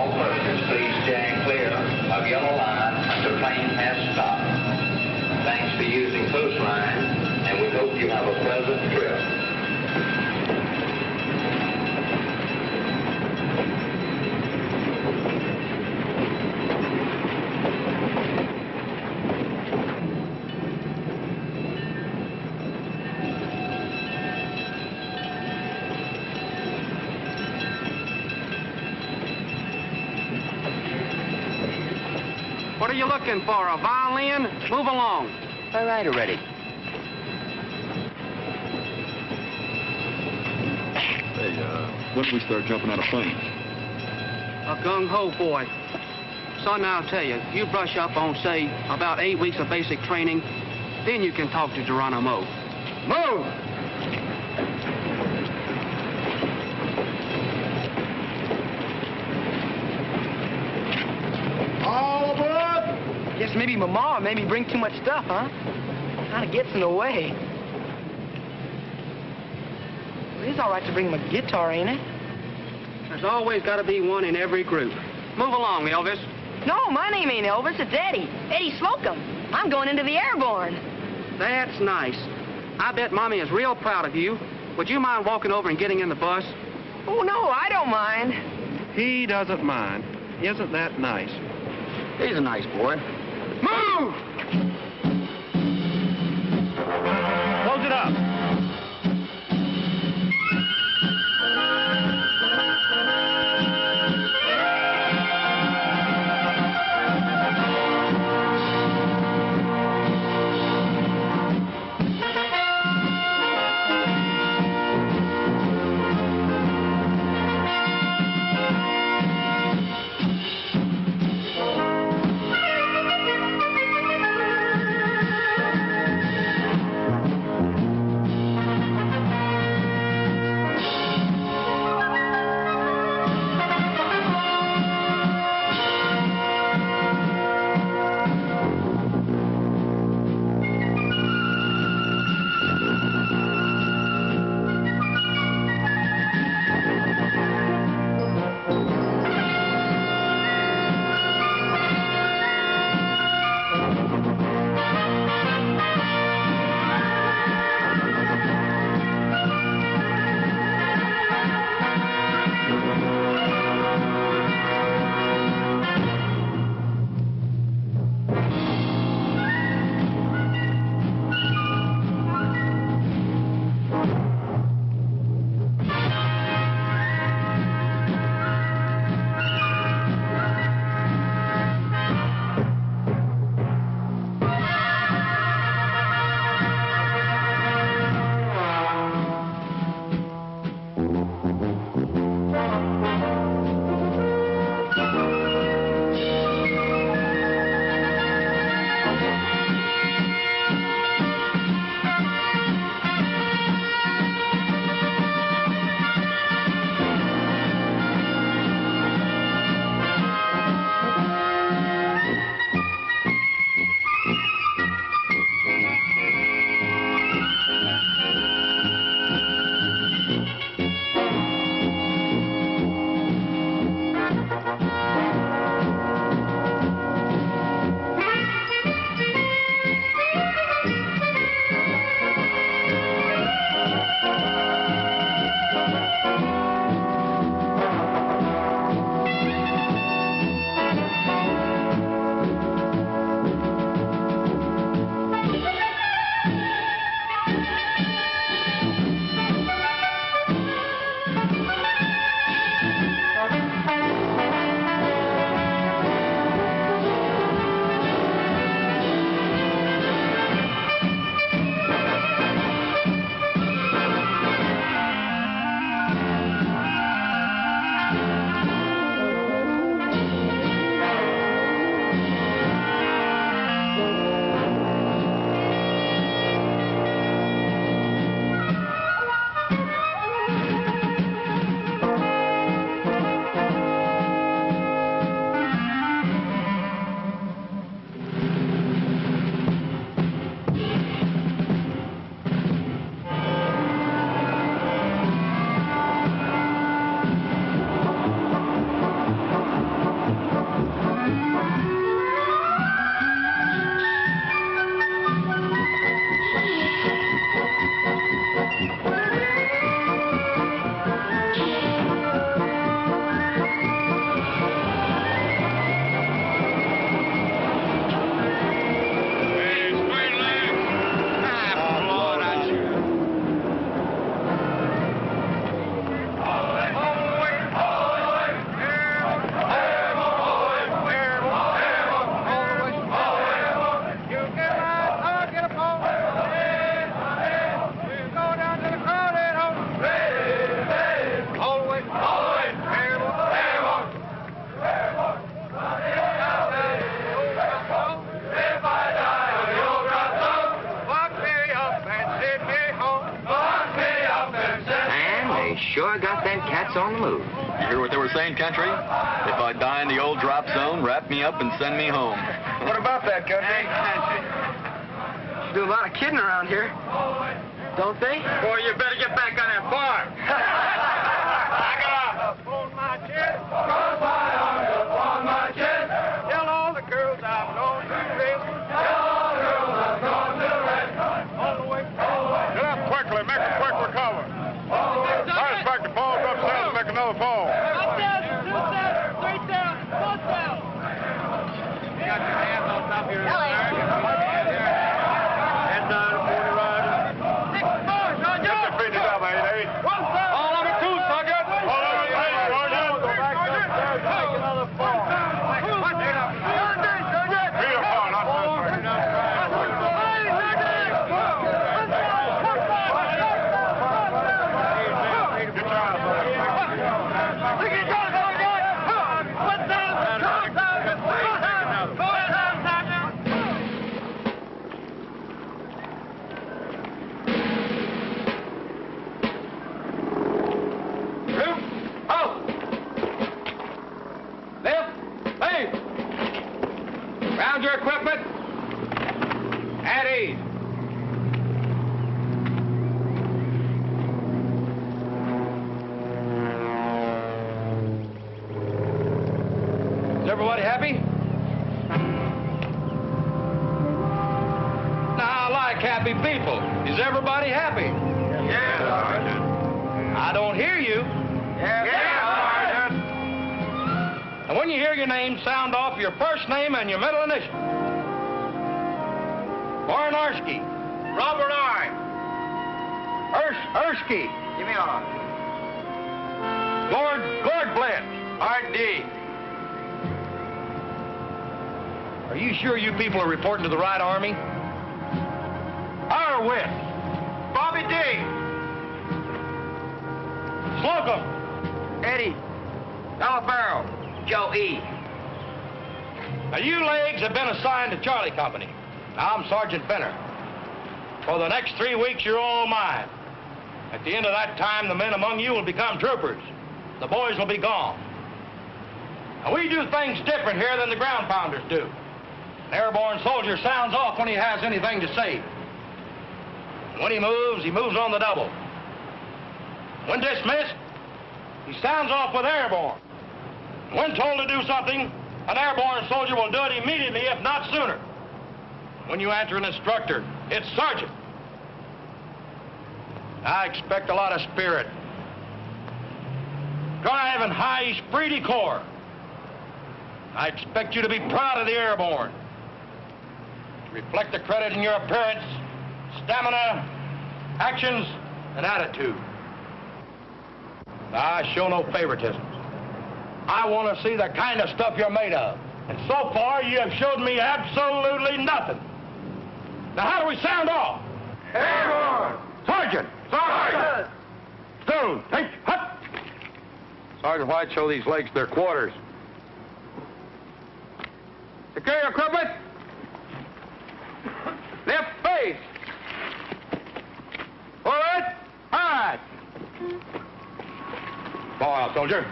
All persons, please stand clear of yellow line until plane has stopped. Thanks for using coastline, and we hope you have a pleasant trip. What are you looking for, a violin? Move along. All right already. Hey, when do we start jumping out of planes? A gung-ho boy. Son, I'll tell you, if you brush up on, say, about 8 weeks of basic training, then you can talk to Geronimo. Move! All aboard! Guess maybe Mama made me bring too much stuff, huh? Kinda gets in the way. It is all right to bring my guitar, ain't it? There's always got to be one in every group. Move along, Elvis. No, my name ain't Elvis, it's Eddie. Eddie Slocum. I'm going into the Airborne. That's nice. I bet Mommy is real proud of you. Would you mind walking over and getting in the bus? Oh, no, I don't mind. He doesn't mind. Isn't that nice? He's a nice boy. Move! Close it up. sure got them cats on the move. You hear what they were saying, Country? If I die in the old drop zone, wrap me up and send me home. What about that, Country? Do a lot of kidding around here, don't they? Boy, you better get back on that farm. Back it up. Upon my chest. Upon my chest. Tell all the girls I've known to rest. Tell all the girls I've known to rest. All the way. Get up quickly. Make a quick recover. Try to back the falls upstairs and make another fall. Up down, 2 down, 3 down, 4 down. You got your hands on top of your head. Head down, 40 riders. 6 more, Sergeant. Get your feet up, 8-8. All over 2, Sergeant. All over 8, Sergeant. Go back upstairs, make another fall. Be a fall, not this way. Get your eyes on it. Round your equipment. At ease. Is everybody happy? Now, I like happy people. Is everybody happy? Yes, Sergeant. I don't hear you. Yes, Sergeant. And when you hear your name, sound off your first name and your middle initial. Warren-Arsky. Robert I. Ersky. Give me on. Gord Blitz. R.D. Are you sure you people are reporting to the right army? Harwitz. Bobby D. Slocum. Eddie. Barrow. Joe E. Now, you legs have been assigned to Charlie Company. Now, I'm Sergeant Benner. For the next 3 weeks, you're all mine. At the end of that time, the men among you will become troopers. The boys will be gone. Now, we do things different here than the ground pounders do. An airborne soldier sounds off when he has anything to say. And when he moves on the double. When dismissed, he sounds off with airborne. When told to do something, an airborne soldier will do it immediately, if not sooner. When you answer an instructor, it's sergeant. I expect a lot of spirit. Drive and high esprit de corps. I expect you to be proud of the airborne. Reflect the credit in your appearance, stamina, actions, and attitude. I show no favoritism. I want to see the kind of stuff you're made of. And so far, you have showed me absolutely nothing. Now, how do we sound off? Airborne! Sergeant! Sergeant! Stone, take, hut! Sergeant White, show these legs their quarters. Secure your equipment. Left face. Forward. Hard. Ball out, soldier.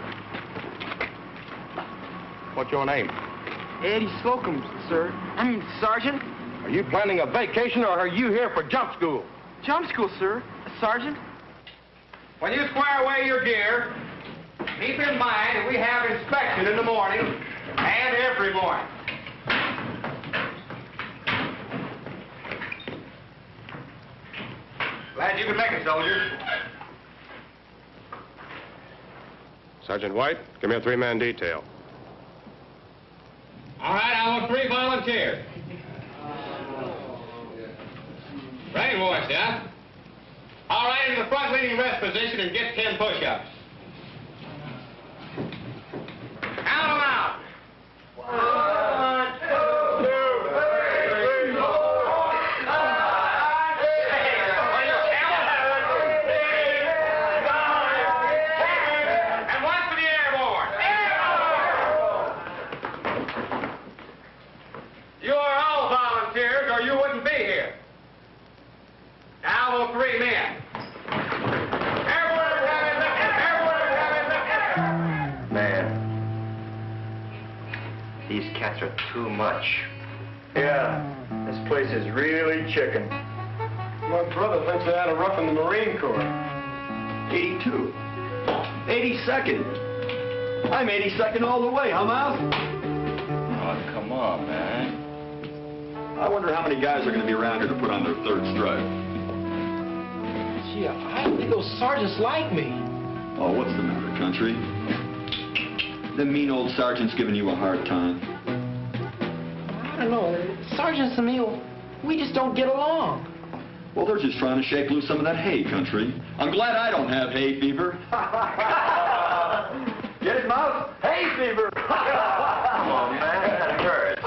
What's your name? Eddie Slocum, sir. Sergeant. Are you planning a vacation or are you here for jump school? Jump school, sir. Sergeant. When you square away your gear, keep in mind that we have inspection in the morning and every morning. Glad you could make it, soldier. Sergeant White, give me a 3-man detail. All right, I want 3 volunteers. Ready, boys, yeah? All right, in the front leading rest position and get 10 push-ups. Count them out. 1, 2, 3, 4, 5, 6. And one for the airborne. You are all volunteers, or you wouldn't be here. Now, 3 men. Airborne, cats are too much. Yeah, this place is really chicken. My brother thinks I had a rough in the Marine Corps. 82. 82nd. I'm 82nd all the way, huh, Mouse? Oh, come on, man. I wonder how many guys are going to be around here to put on their third stripe. Gee, I don't think those sergeants like me. Oh, what's the matter, country? The mean old sergeant's giving you a hard time. I don't know. Sergeants and me, we just don't get along. Well, they're just trying to shake loose some of that hay, country. I'm glad I don't have hay fever. Get it, Mouse? Hay fever! Come on, man. That hurts.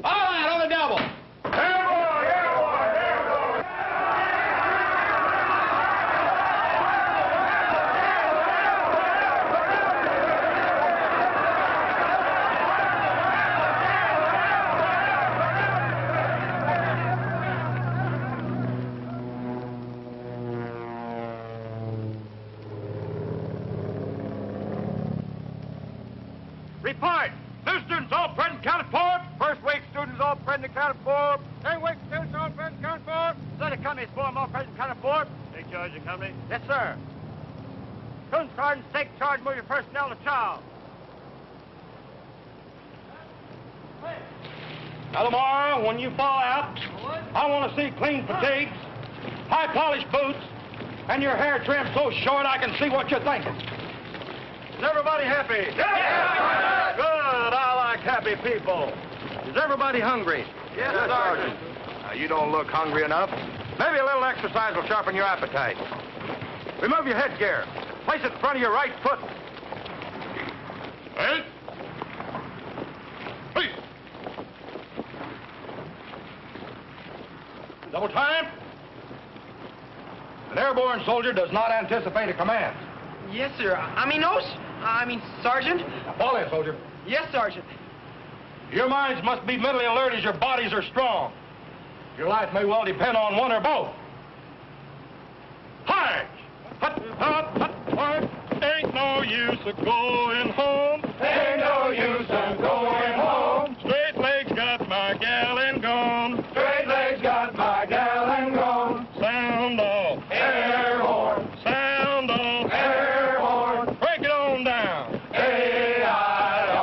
All right, on the double. Airborne! Airborne! Airborne! Report. New students all present, counted for. First week students all present, counted for. Second week students all present, counted for. Second company's form all present, counted for. Take charge of the company. Yes, sir. Student sergeants, take charge, move your personnel to Charles. Now, tomorrow, when you fall out, I want to see clean fatigues, high-polished boots, and your hair trimmed so short I can see what you're thinking. Is everybody happy? Yes! Good. I like happy people. Is everybody hungry? Yes, Sergeant. Now, you don't look hungry enough. Maybe a little exercise will sharpen your appetite. Remove your headgear. Place it in front of your right foot. Right? Please. Double time. An airborne soldier does not anticipate a command. Yes, sir. I mean, Sergeant. Fall in, soldier. Yes, Sergeant. Your minds must be mentally alert as your bodies are strong. Your life may well depend on one or both. Hard! Hut, hut, hut, hut. Ain't no use of going home. Ain't no use of going home. Straight legs got my gal and gone. Straight legs got my gal and gone. Sound off. Air horn. Sound off. Air horn. Break it on down. A-I-R-E-O-R.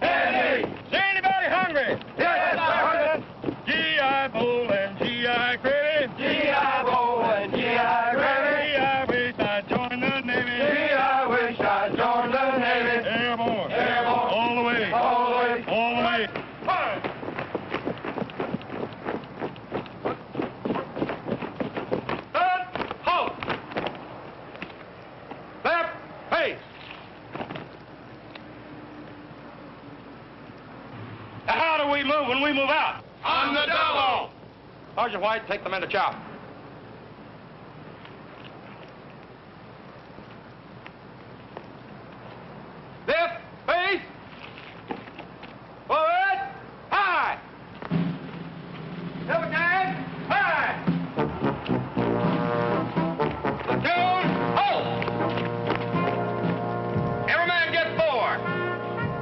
Eddie! Is anybody hungry? Yes, Sergeant. G.I. Bull and G.I. Credit. G.I. Bo and G.I. Ready. I wish I'd joined the Navy. Gee, I wish I joined the Navy. Airborne. Airborne. All the way. All the way. All the way. Fire! Stand. Halt. Left. Face. Now, how do we move when we move out? On the double. Sergeant White, take the men to chop. Left. Face. Forward. High. Double time. High. Platoon. Halt. Every man get 4.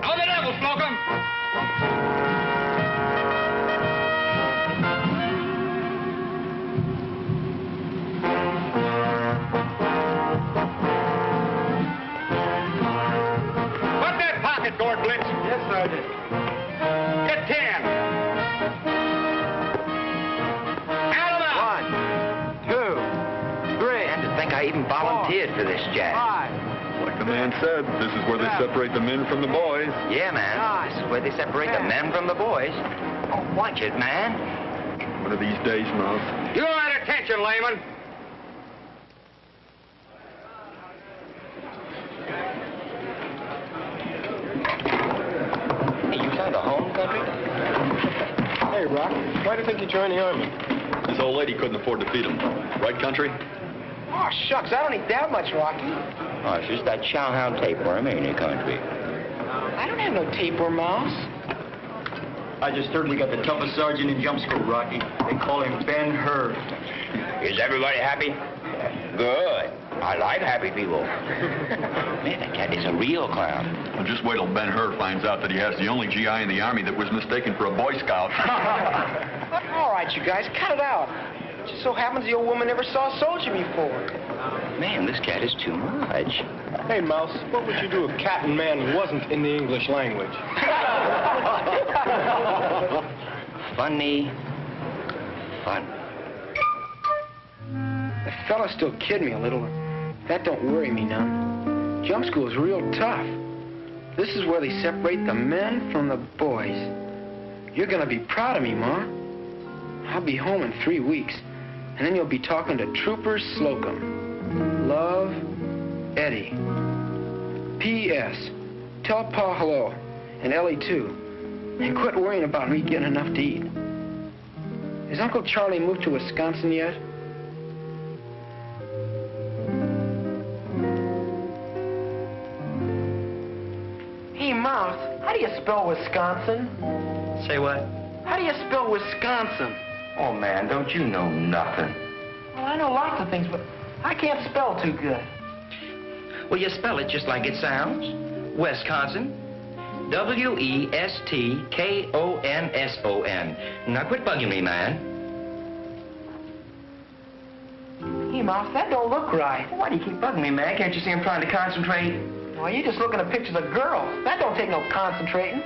On the double, Slocum. Put that pocket, Gord Blitz. Yes, Sergeant. Get 10. Out of the 1, 2, 3, And to think I even volunteered for this job. 5. Like the man said, this is where they separate the men from the boys. Yeah, man. This is where they separate the men from the boys. Oh, watch it, man. One of these days, Mouse. You all right, attention, layman. Hey, you found a home, country? Hey, Rock, why do you think you joined the Army? This old lady couldn't afford to feed him. Right, country? Oh, shucks, I don't eat that much, Rocky. Oh, it's just that chowhound tapeworm, ain't it, country? I don't have no tapeworm, Mouse. I just heard we got the toughest sergeant in jump school, Rocky. They call him Ben Hur. Is everybody happy? Good. I like happy people. Man, that cat is a real clown. Well, just wait till Ben-Hur finds out that he has the only GI in the Army that was mistaken for a Boy Scout. All right, you guys, cut it out. It just so happens the old woman never saw a soldier before. Man, this cat is too much. Hey, Mouse, what would you do if Cat and Man wasn't in the English language? Funny. Fun. The fellas still kid me a little. That don't worry me none. Jump school is real tough. This is where they separate the men from the boys. You're gonna be proud of me, Ma. I'll be home in 3 weeks, and then you'll be talking to Trooper Slocum. Love, Eddie. P.S. Tell Pa hello, and Ellie too, and quit worrying about me getting enough to eat. Has Uncle Charlie moved to Wisconsin yet? Hey, Mouse, how do you spell Wisconsin? Say what? How do you spell Wisconsin? Oh, man, don't you know nothing? Well, I know lots of things, but I can't spell too good. Well, you spell it just like it sounds. Wisconsin. W-E-S-T-K-O-N-S-O-N. Now, quit bugging me, man. Hey, Mouse, that don't look right. Why do you keep bugging me, man? Can't you see I'm trying to concentrate? Well, you're just looking at pictures of girls. That don't take no concentrating.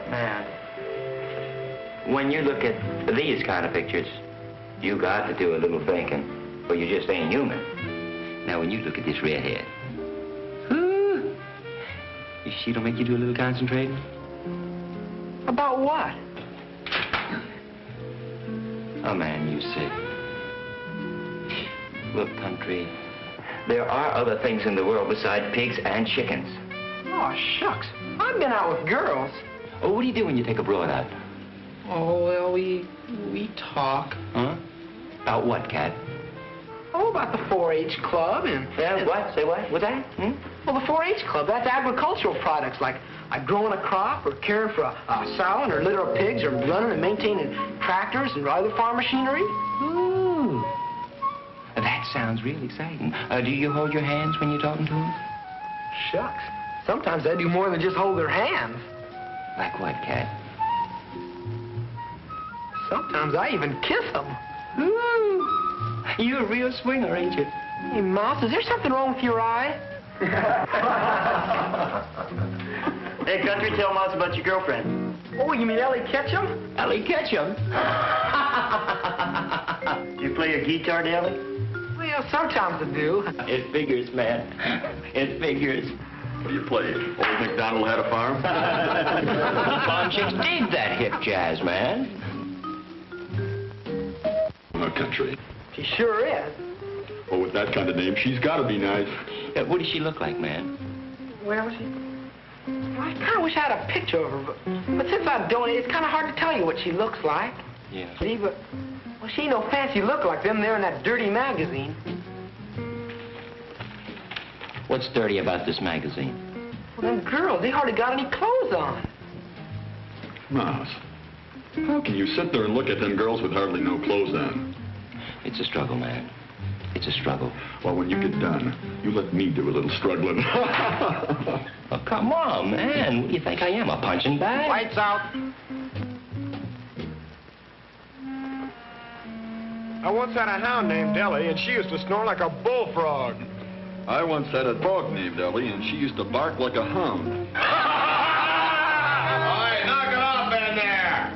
Man, when you look at these kind of pictures, you got to do a little thinking, or you just ain't human. Now, when you look at this redhead, ooh, she don't make you do a little concentrating? About what? Oh, man, you see. Look, country, there are other things in the world besides pigs and chickens. Oh, shucks. I've been out with girls. Oh, what do you do when you take a broad out? Oh, well, we talk. Huh? About what, Cat? Oh, about the 4-H club and... Yeah, what? Say what? What's that? Hmm? Well, the 4-H club, that's agricultural products like growing a crop or caring for a sow or litter of pigs or running and maintaining tractors and other farm machinery. Ooh. That sounds really exciting. Do you hold your hands when you're talking to them? Shucks. Sometimes I do more than just hold their hands. Like what, Cat? Sometimes I even kiss them. Ooh. You're a real swinger, ain't you? Hey, Mouse, is there something wrong with your eye? Hey, country, tell Mouse about your girlfriend. Oh, you mean Ellie Ketchum? Ellie Ketchum? You play a guitar, Ellie? Well, sometimes I do. It figures, man. It figures. What do you play? Old MacDonald had a farm? Farm chicks dig that hip jazz, man. Our country. She sure is. Well, with that kind of name, she's got to be nice. What does she look like, man? Well, I kind of wish I had a picture of her, but since I don't, it's kind of hard to tell you what she looks like. Yeah. See, but, well, she ain't no fancy look like them there in that dirty magazine. What's dirty about this magazine? Well, them girls, they hardly got any clothes on. Mouse, how can you sit there and look at them girls with hardly no clothes on? It's a struggle, man. It's a struggle. Well, when you get done, you let me do a little struggling. Oh, come on, man. What do you think I am, a punching bag? Lights out. I once had a hound named Ellie, and she used to snore like a bullfrog. I once had a dog named Ellie, and she used to bark like a hound. All right, knock it off in there.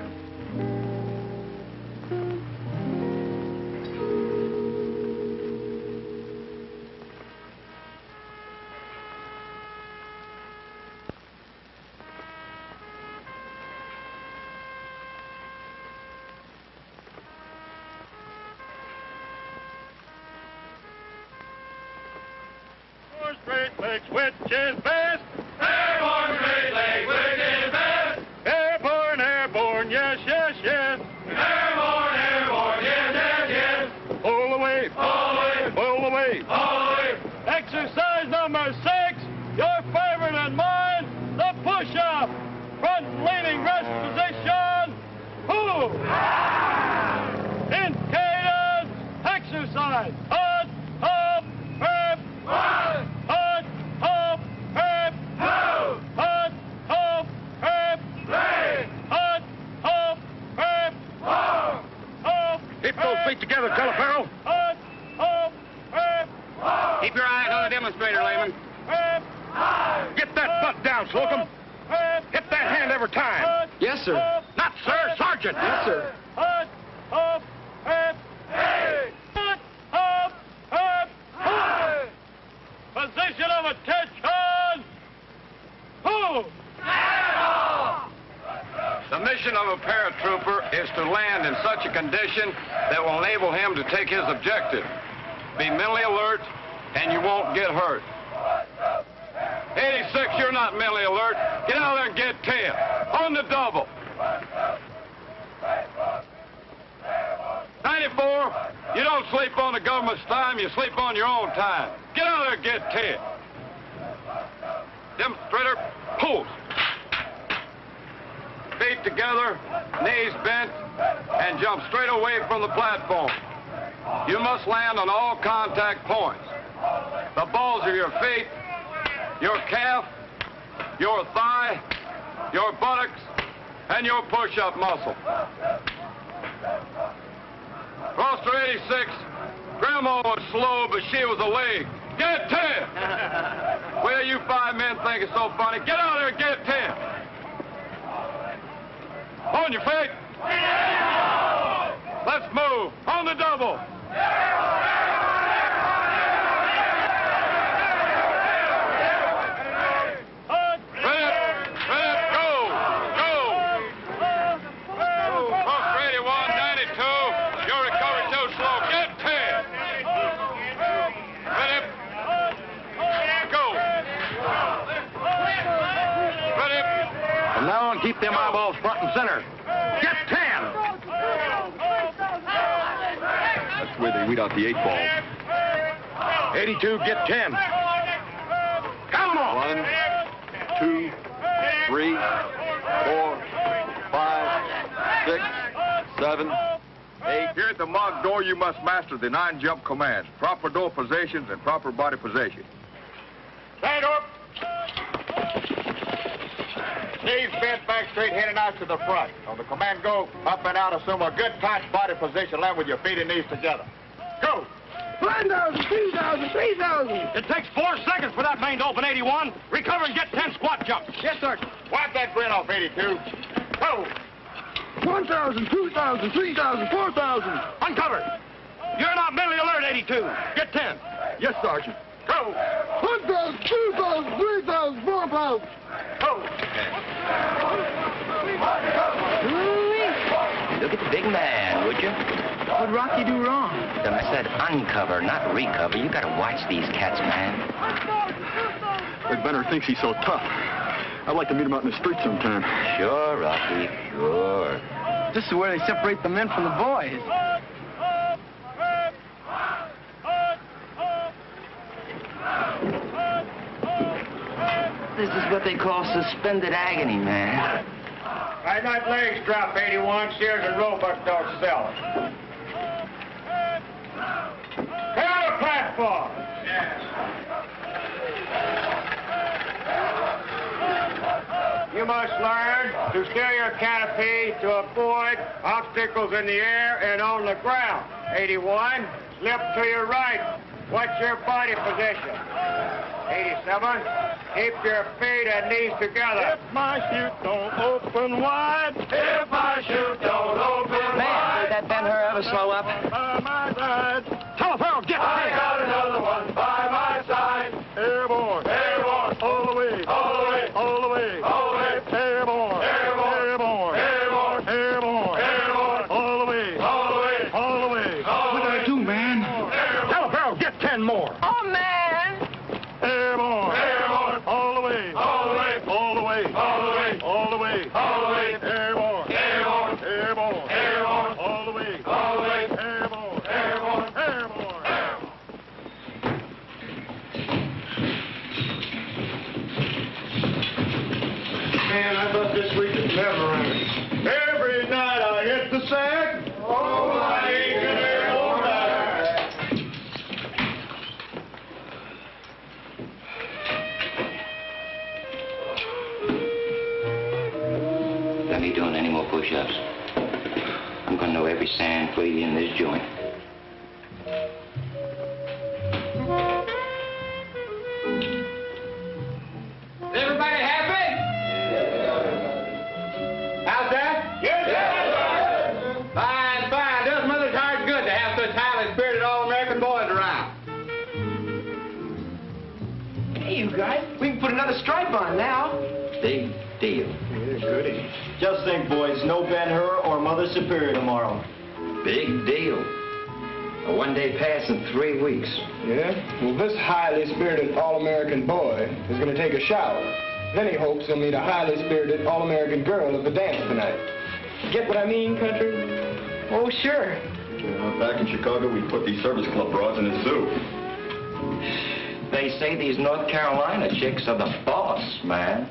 Straight legs, which is best? Airborne, straight leg, which is best? Airborne, airborne, yes, yes, yes. Airborne, airborne, yes, yes, yes. Pull away, All the way, pull away. all the way. Exercise number 6, your favorite and mine, the push-up. Front leaning rest position. Pull. In cadence, exercise. On, demonstrator, Layman. Get that butt down, Slocum. Hit that hand every time. Yes, sir. Not sir, Sergeant. Yes, sir. Position of attention. Move. The mission of a paratrooper is to land in such a condition that will enable him to take his objective. Be mentally alert, and you won't get hurt. 86, you're not mentally alert. Get out there and get 10. On the double. 94, you don't sleep on the government's time, you sleep on your own time. Get out there and get 10. Demonstrator, pulls. Feet together, knees bent, and jump straight away from the platform. You must land on all contact points. The balls of your feet, your calf, your thigh, your buttocks, and your push-up muscle. Roster 86, Grandma was slow, but she was a leg. Get 10! Well, you 5 men think it's so funny. Get out there and get 10. On your feet. Let's move. On the double. Keep them eyeballs front and center. Get 10! That's where they weed out the 8 ball. 82, get 10. Count them all. 1, 2, 3, 4, 5, 6, 7, 8. Here at the MOG door, you must master the 9 jump commands. Proper door positions and proper body position. Stand up. Knees bent back straight, heading out to the front. On the command, go up and out, assume a good tight body position, land with your feet and knees together. Go! 1,000, 2,000, 3,000. It takes 4 seconds for that main to open, 81. Recover and get 10 squat jumps. Yes, Sergeant. Wipe that grin off, 82. Go! 1,000, 2,000, 3,000, 4,000. Uncover. You're not mentally alert, 82. Get 10. Yes, Sergeant. Go! 1,000, 2,000, 3,000, 4,000. Go! Look at the big man, would you? What'd Rocky do wrong? Then I said uncover, not recover. You gotta watch these cats, man. Red Benner thinks he's so tough. I'd like to meet him out in the street sometime. Sure, Rocky, sure. This is where they separate the men from the boys. This is what they call suspended agony, man. Right, that legs drop, 81. Shears and roebucks don't sell it. Get on the platform. You must learn to steer your canopy to avoid obstacles in the air and on the ground. 81, slip to your right. Watch your body position. 87, keep your feet and knees together. If my chute don't open wide. If my chute don't open Man, did that Ben-Hur ever slow up? by my side. Telephone, get I got another one by my side. Airborne. Airborne. All the way. All the way. All the way. All the way. Airborne. Airborne. Airborne. Airborne. Airborne. Airborne. All the way. All the way. All the way. What did I do, man? Telephone, get 10 more. Oh, man. Airborne. Airborne. All the way. All the way. All the way. All the way. All the way. All the way. Airborne. Airborne. Airborne. Airborne. All the way. All the way. Airborne. Airborne. Airborne. Man, I thought this week was never ending. Every night I hit the sack. Oh, I ain't gonna go back. Let me doing any more push-ups. I'm gonna know every sand flea in this joint. got a stripe on now. Big deal. Yeah, goody. Just think, boys, no Ben-Hur or Mother Superior tomorrow. Big deal. A one-day pass in 3 weeks. Yeah? Well, this highly spirited all-American boy is going to take a shower. Then he hopes he'll meet a highly spirited all-American girl at the dance tonight. Get what I mean, country? Oh, sure. Back in Chicago, we put these service club broads in a zoo. They say these North Carolina chicks are the boss, man.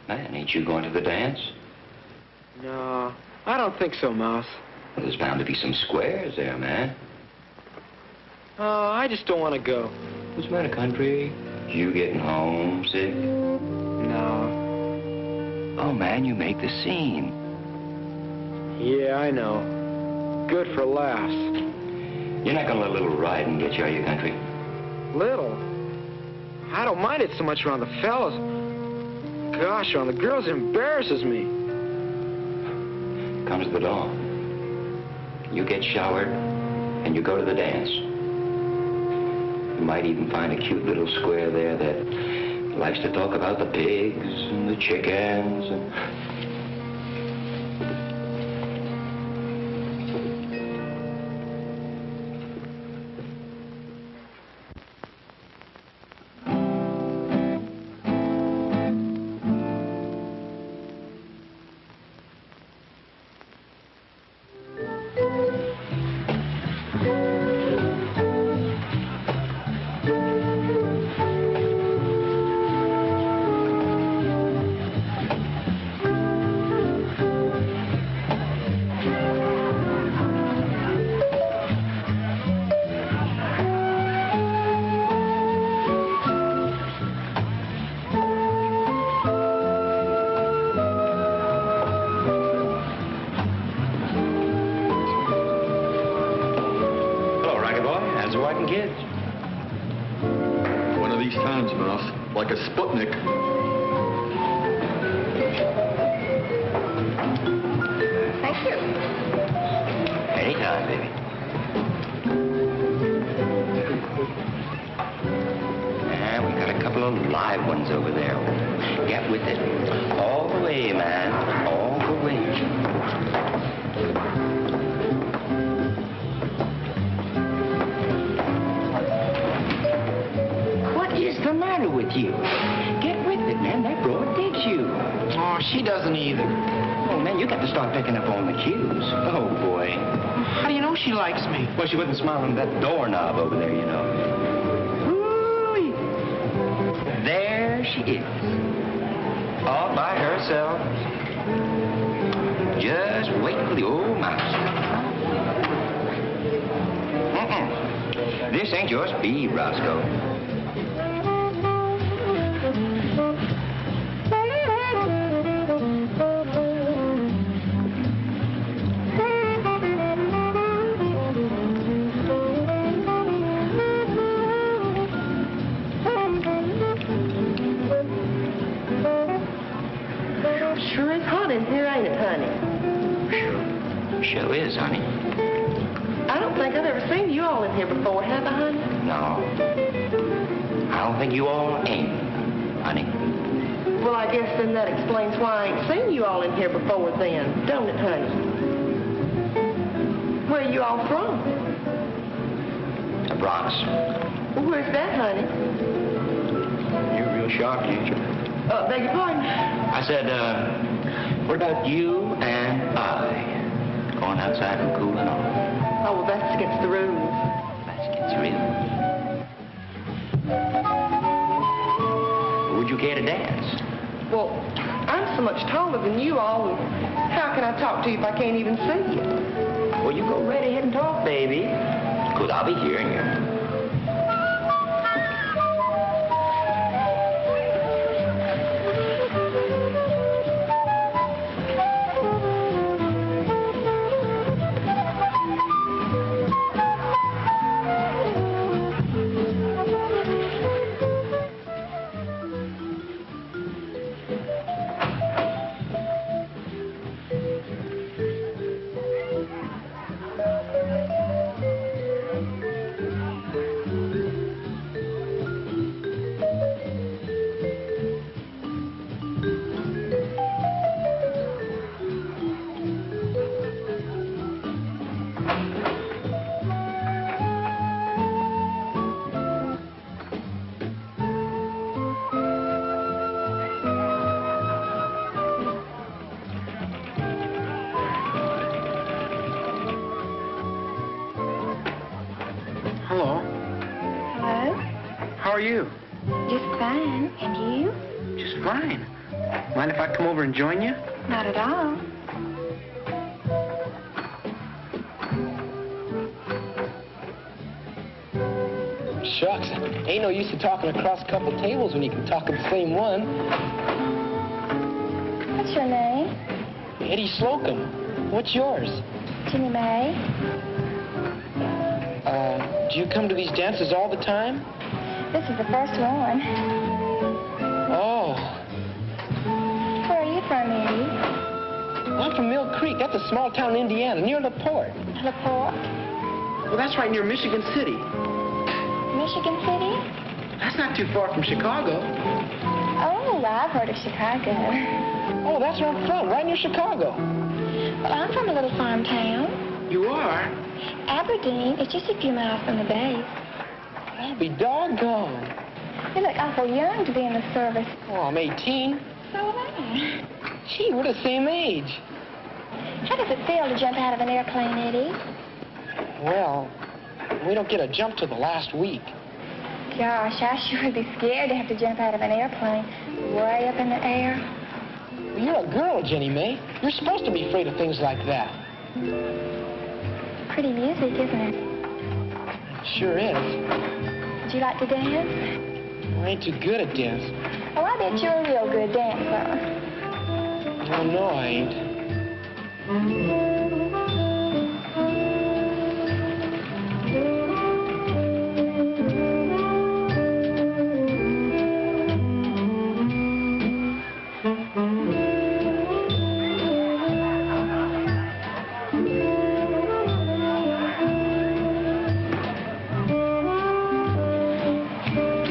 Man, ain't you going to the dance? No, I don't think so, Mouse. Well, there's bound to be some squares there, man. Oh, I just don't want to go. What's the matter, country? You getting homesick? No. Oh, man, you make the scene. Yeah, I know. Good for laughs. You're not gonna let a little riding get you, are you, country? Little. I don't mind it so much around the fellas. Gosh, around the girls, it embarrasses me. Comes the dawn. You get showered, and you go to the dance. You might even find a cute little square there that likes to talk about the pigs and the chickens and... One of these times, Mouse, like a Sputnik. Thank you. Anytime, baby. Yeah, we got a couple of live ones over there. Get with it. All the way, man. All the way. What's the matter with you? Get with it, man. That broad digs you. Oh, she doesn't either. Oh, man, you got to start picking up on the cues. Oh, boy. How do you know she likes me? Well, she wouldn't smile on that doorknob over there, you know. Ooh-wee. There she is. All by herself. Just waiting for the old mouse. This ain't your speed, Roscoe. Sure is hot in here, ain't it, honey? Sure is, honey. I don't think I've ever seen you all in here before, have I, honey? No. I don't think you all ain't, honey. Well, I guess then that explains why I ain't seen you all in here before then, don't it, honey? Where are you all from? The Bronx. Well, where's that, honey? You're real sharp, ain't you? Beg your pardon? I said, what about you and I? Going outside and cooling off. Oh, well, that's against the rules. That's against the rules. Would you care to dance? Well, I'm so much taller than you all, and how can I talk to you if I can't even see you? Well, you go right ahead and talk, baby. Because I'll be hearing you. you? Just fine. And you? Just fine. Mind if I come over and join you? Not at all. Shucks, ain't no use to talking across a couple tables when you can talk at the same one. What's your name? Eddie Slocum. What's yours? Ginny Mae. Do you come to these dances all the time? This is the first one. Oh. Where are you from, Eddie? I'm from Mill Creek. That's a small town in Indiana, near LaPorte. LaPorte? Well, that's right near Michigan City. Michigan City? That's not too far from Chicago. Oh, I've heard of Chicago. Oh, that's where I'm from, right near Chicago. Well, I'm from a little farm town. You are? Aberdeen. It's just a few miles from the base. I'll be doggone. You look awful young to be in the service. Oh, I'm 18. So am I. Gee, we're the same age. How does it feel to jump out of an airplane, Eddie? Well, we don't get a jump till the last week. Gosh, I sure would be scared to have to jump out of an airplane way up in the air. Well, you're a girl, Jenny Mae. You're supposed to be afraid of things like that. Pretty music, isn't it? It sure is. Would you like to dance? I ain't too good at dance. Oh, I bet you're a real good dancer. Oh, no, I ain't.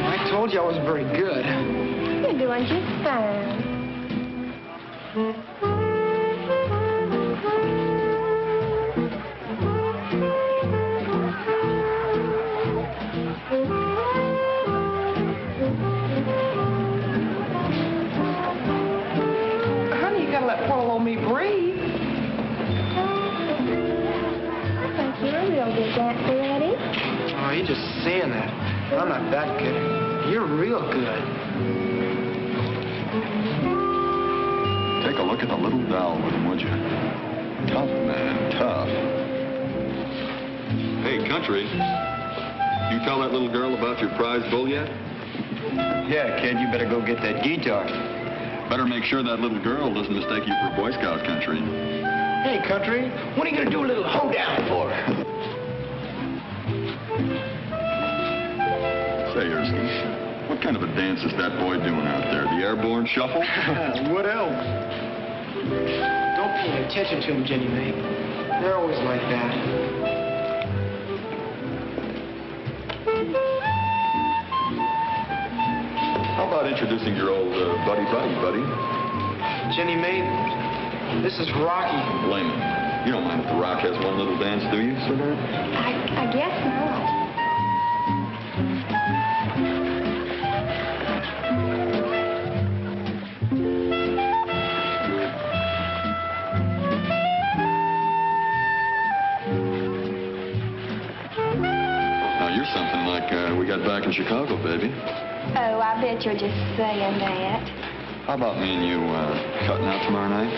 I told you I was very good. You're doing just fine. Honey, you gotta let poor old me breathe. I think you're a real good dancer, Eddie. Oh, you're just saying that. I'm not that good. You're real good. Take a look at the little doll with him, would you? Tough, man, tough. Hey, Country, you tell that little girl about your prize bull yet? Yeah, kid, you better go get that guitar. Better make sure that little girl doesn't mistake you for a Boy Scout, Country. Hey, Country, when are you going to do a little hoedown for her? Say, Erskine, what kind of a dance is that boy doing out there? The Airborne Shuffle? What else? Don't pay any attention to them, Jenny Mae. They're always like that. How about introducing your old buddy? Jenny Mae, this is Rocky. Layman, you don't mind if the Rock has one little dance, do you, sweetheart? I guess not. Now, you're something like we got back in Chicago, baby. Oh, I bet you're just saying that. How about me and you cutting out tomorrow night?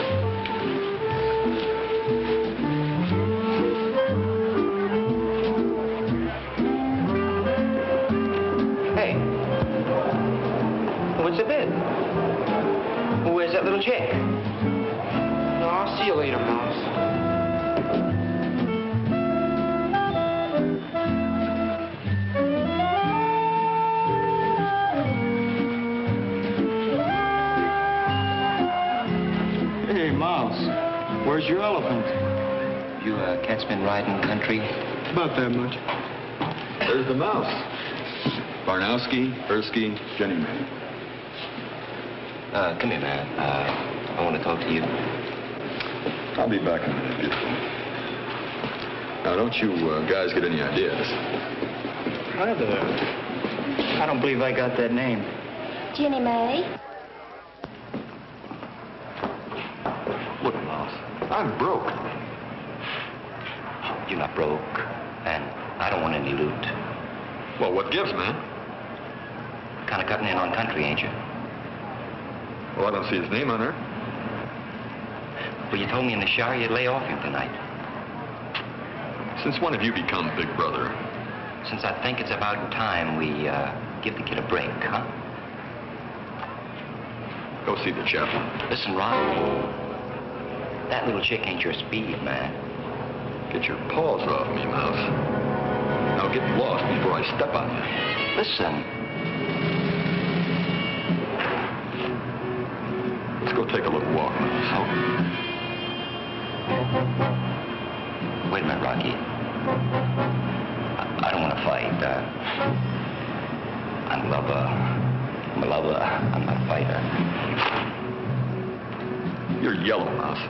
Hey, what's the bid? Where's that little check? No, I'll see you later, Mouse. Hey, Mouse, where's your elephant? You cats been riding country? About that much. There's the mouse. Barnowski, Ersky, Jenny Mae. Come here, man. I want to talk to you. I'll be back in a minute, beautiful. Now, don't you guys get any ideas? Heather. I don't believe I got that name. Ginny Mae? Look, Mouse, I'm broke. You're not broke, and I don't want any loot. Well, what gives, man? kind of cutting in on country, ain't you? Well, I don't see his name on her. Well, you told me in the shower you'd lay off him tonight. Since when have you become Big Brother? Since I think it's about time we give the kid a break, huh? Go see the chaplain. Listen, Ron. That little chick ain't your speed, man. Get your paws off me, Mouse. Now get lost before I step on you. Listen. Let's go take a little walk, Mouse. Oh. Wait a minute, Rocky. I don't want to fight. I'm a lover. I'm not a fighter. You're yellow, Mouse.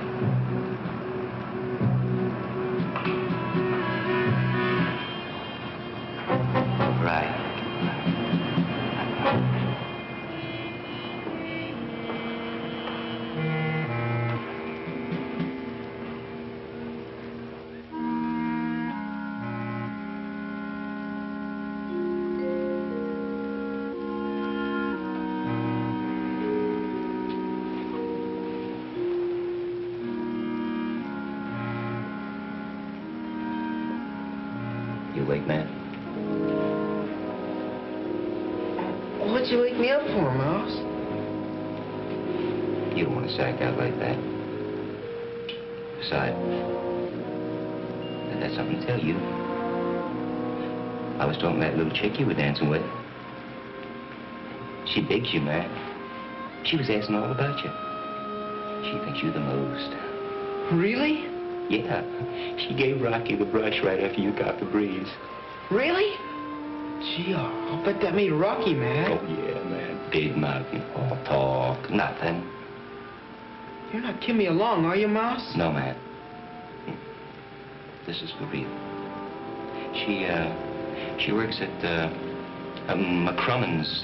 Right. You awake, man? What'd you wake me up for, Mouse? You don't want to sack out like that. Besides, I got something to tell you. I was talking to that little chick you were dancing with. She digs you, man. She was asking all about you. She thinks you're the most. Really? Yeah. She gave Rocky the brush right after you got the breeze. Really? Gee, I'll bet that made Rocky mad. Oh, yeah, man. Big mouth and all talk. Nothing. You're not kidding me along, are you, Mouse? No, man. This is for real. She works at McCrummen's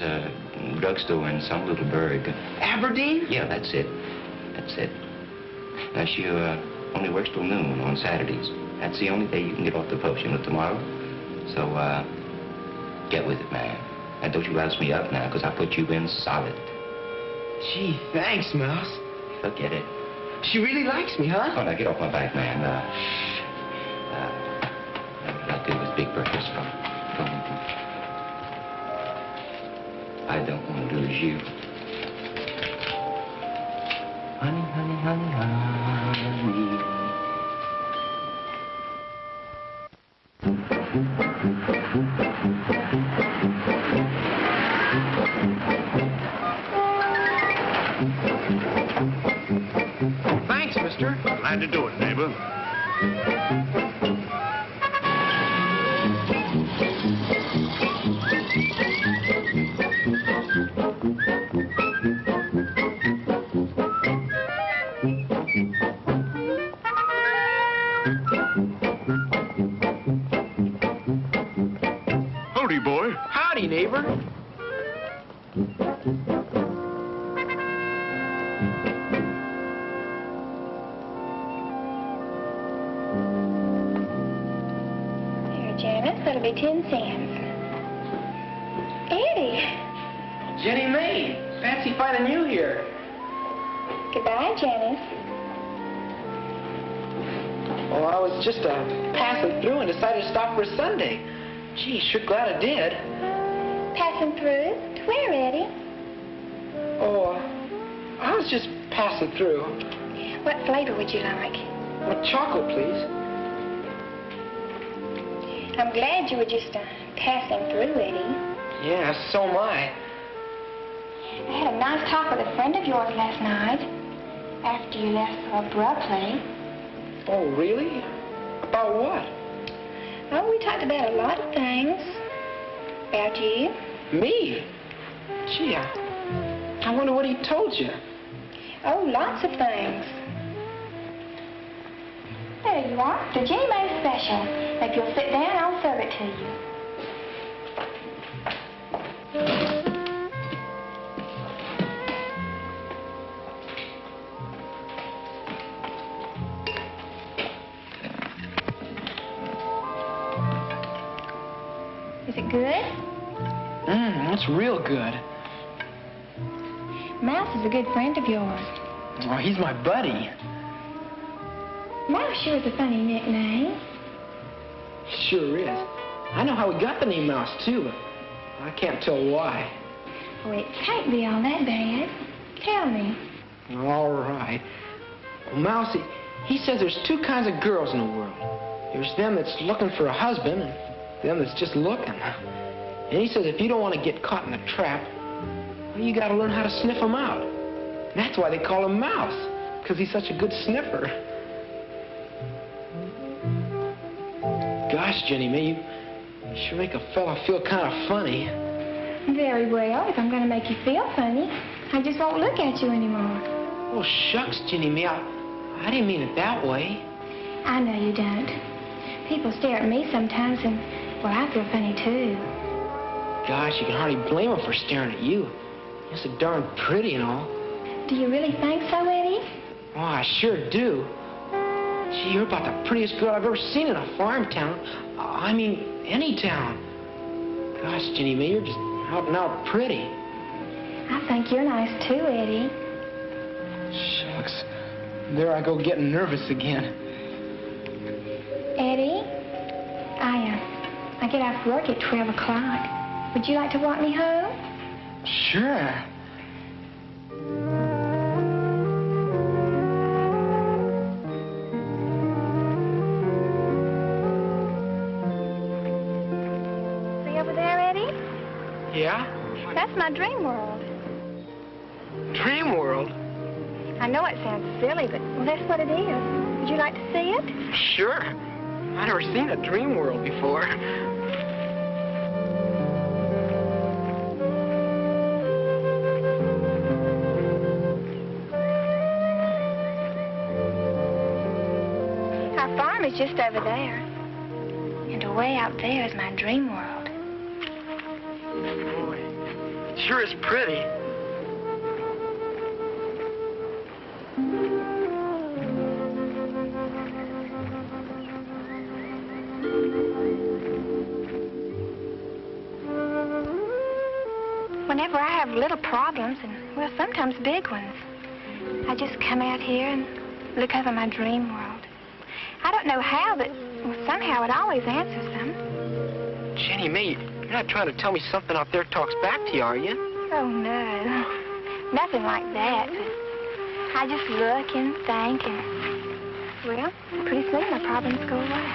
drugstore in some little burg. Aberdeen? Yeah, that's it. That's it. Now, she only works till noon on Saturdays. That's the only day you can get off the post, you know, tomorrow. So, get with it, man. And don't you rouse me up now, because I put you in solid. Gee, thanks, Mouse. Forget it. She really likes me, huh? Oh, now get off my back, man. I'll do this big breakfast from. I don't want to lose you. Honey, honey, honey, honey. Thanks, mister. Glad to do it, neighbor. Howdy, boy. Howdy, neighbor. Here, Janice, that'll be 10 cents. Eddie. Jenny May. Fancy finding you here. Goodbye, Janice. Oh, I was just passing through and decided to stop for Sunday. Gee, sure glad I did. Passing through? To where, Eddie? Oh, I was just passing through. What flavor would you like? Chocolate, please. I'm glad you were just passing through, Eddie. Yeah, so am I. I had a nice talk with a friend of yours last night after you left for abruptly. Oh, really? About what? Oh, we talked about a lot of things. About you. Me? Gee, I wonder what he told you. Oh, lots of things. There you are, the Jenny May special. If you'll sit down, I'll serve it to you. Is it good? It's real good. Mouse is a good friend of yours. Oh, he's my buddy. Mouse sure is a funny nickname. Sure is. I know how we got the name Mouse, too, but I can't tell why. Well, it can't be all that bad. Tell me. All right. Well, Mouse, he says there's two kinds of girls in the world. There's them that's looking for a husband and them that's just looking. And he says if you don't want to get caught in a trap, well, you got to learn how to sniff them out. And that's why they call him Mouse, because he's such a good sniffer. Gosh, Jenny May, you sure make a fella feel kind of funny. Very well. If I'm going to make you feel funny, I just won't look at you anymore. Oh, shucks, Jenny May, I didn't mean it that way. I know you don't. People stare at me sometimes, and, well, I feel funny, too. Gosh, you can hardly blame them for staring at you. You're so darn pretty and all. Do you really think so, Eddie? Oh, I sure do. Gee, you're about the prettiest girl I've ever seen in a farm town. I mean, any town. Gosh, Jenny May, you're just out and out pretty. I think you're nice, too, Eddie. Shucks. There I go getting nervous again. Eddie, I get off work at 12 o'clock. Would you like to walk me home? Sure. See over there, Eddie? Yeah? That's my dream world. Dream world? I know it sounds silly, but well, that's what it is. Would you like to see it? Sure. I've never seen a dream world before. Our farm is just over there. And away out there is my dream world. Boy, it sure is pretty. Whenever I have little problems, and, well, sometimes big ones, I just come out here and look over my dream world. I don't know how, but well, somehow it always answers them. Jenny May, you're not trying to tell me something out there talks back to you, are you? Oh, no. Nothing like that. But I just look and think, and, well, pretty soon my problems go away.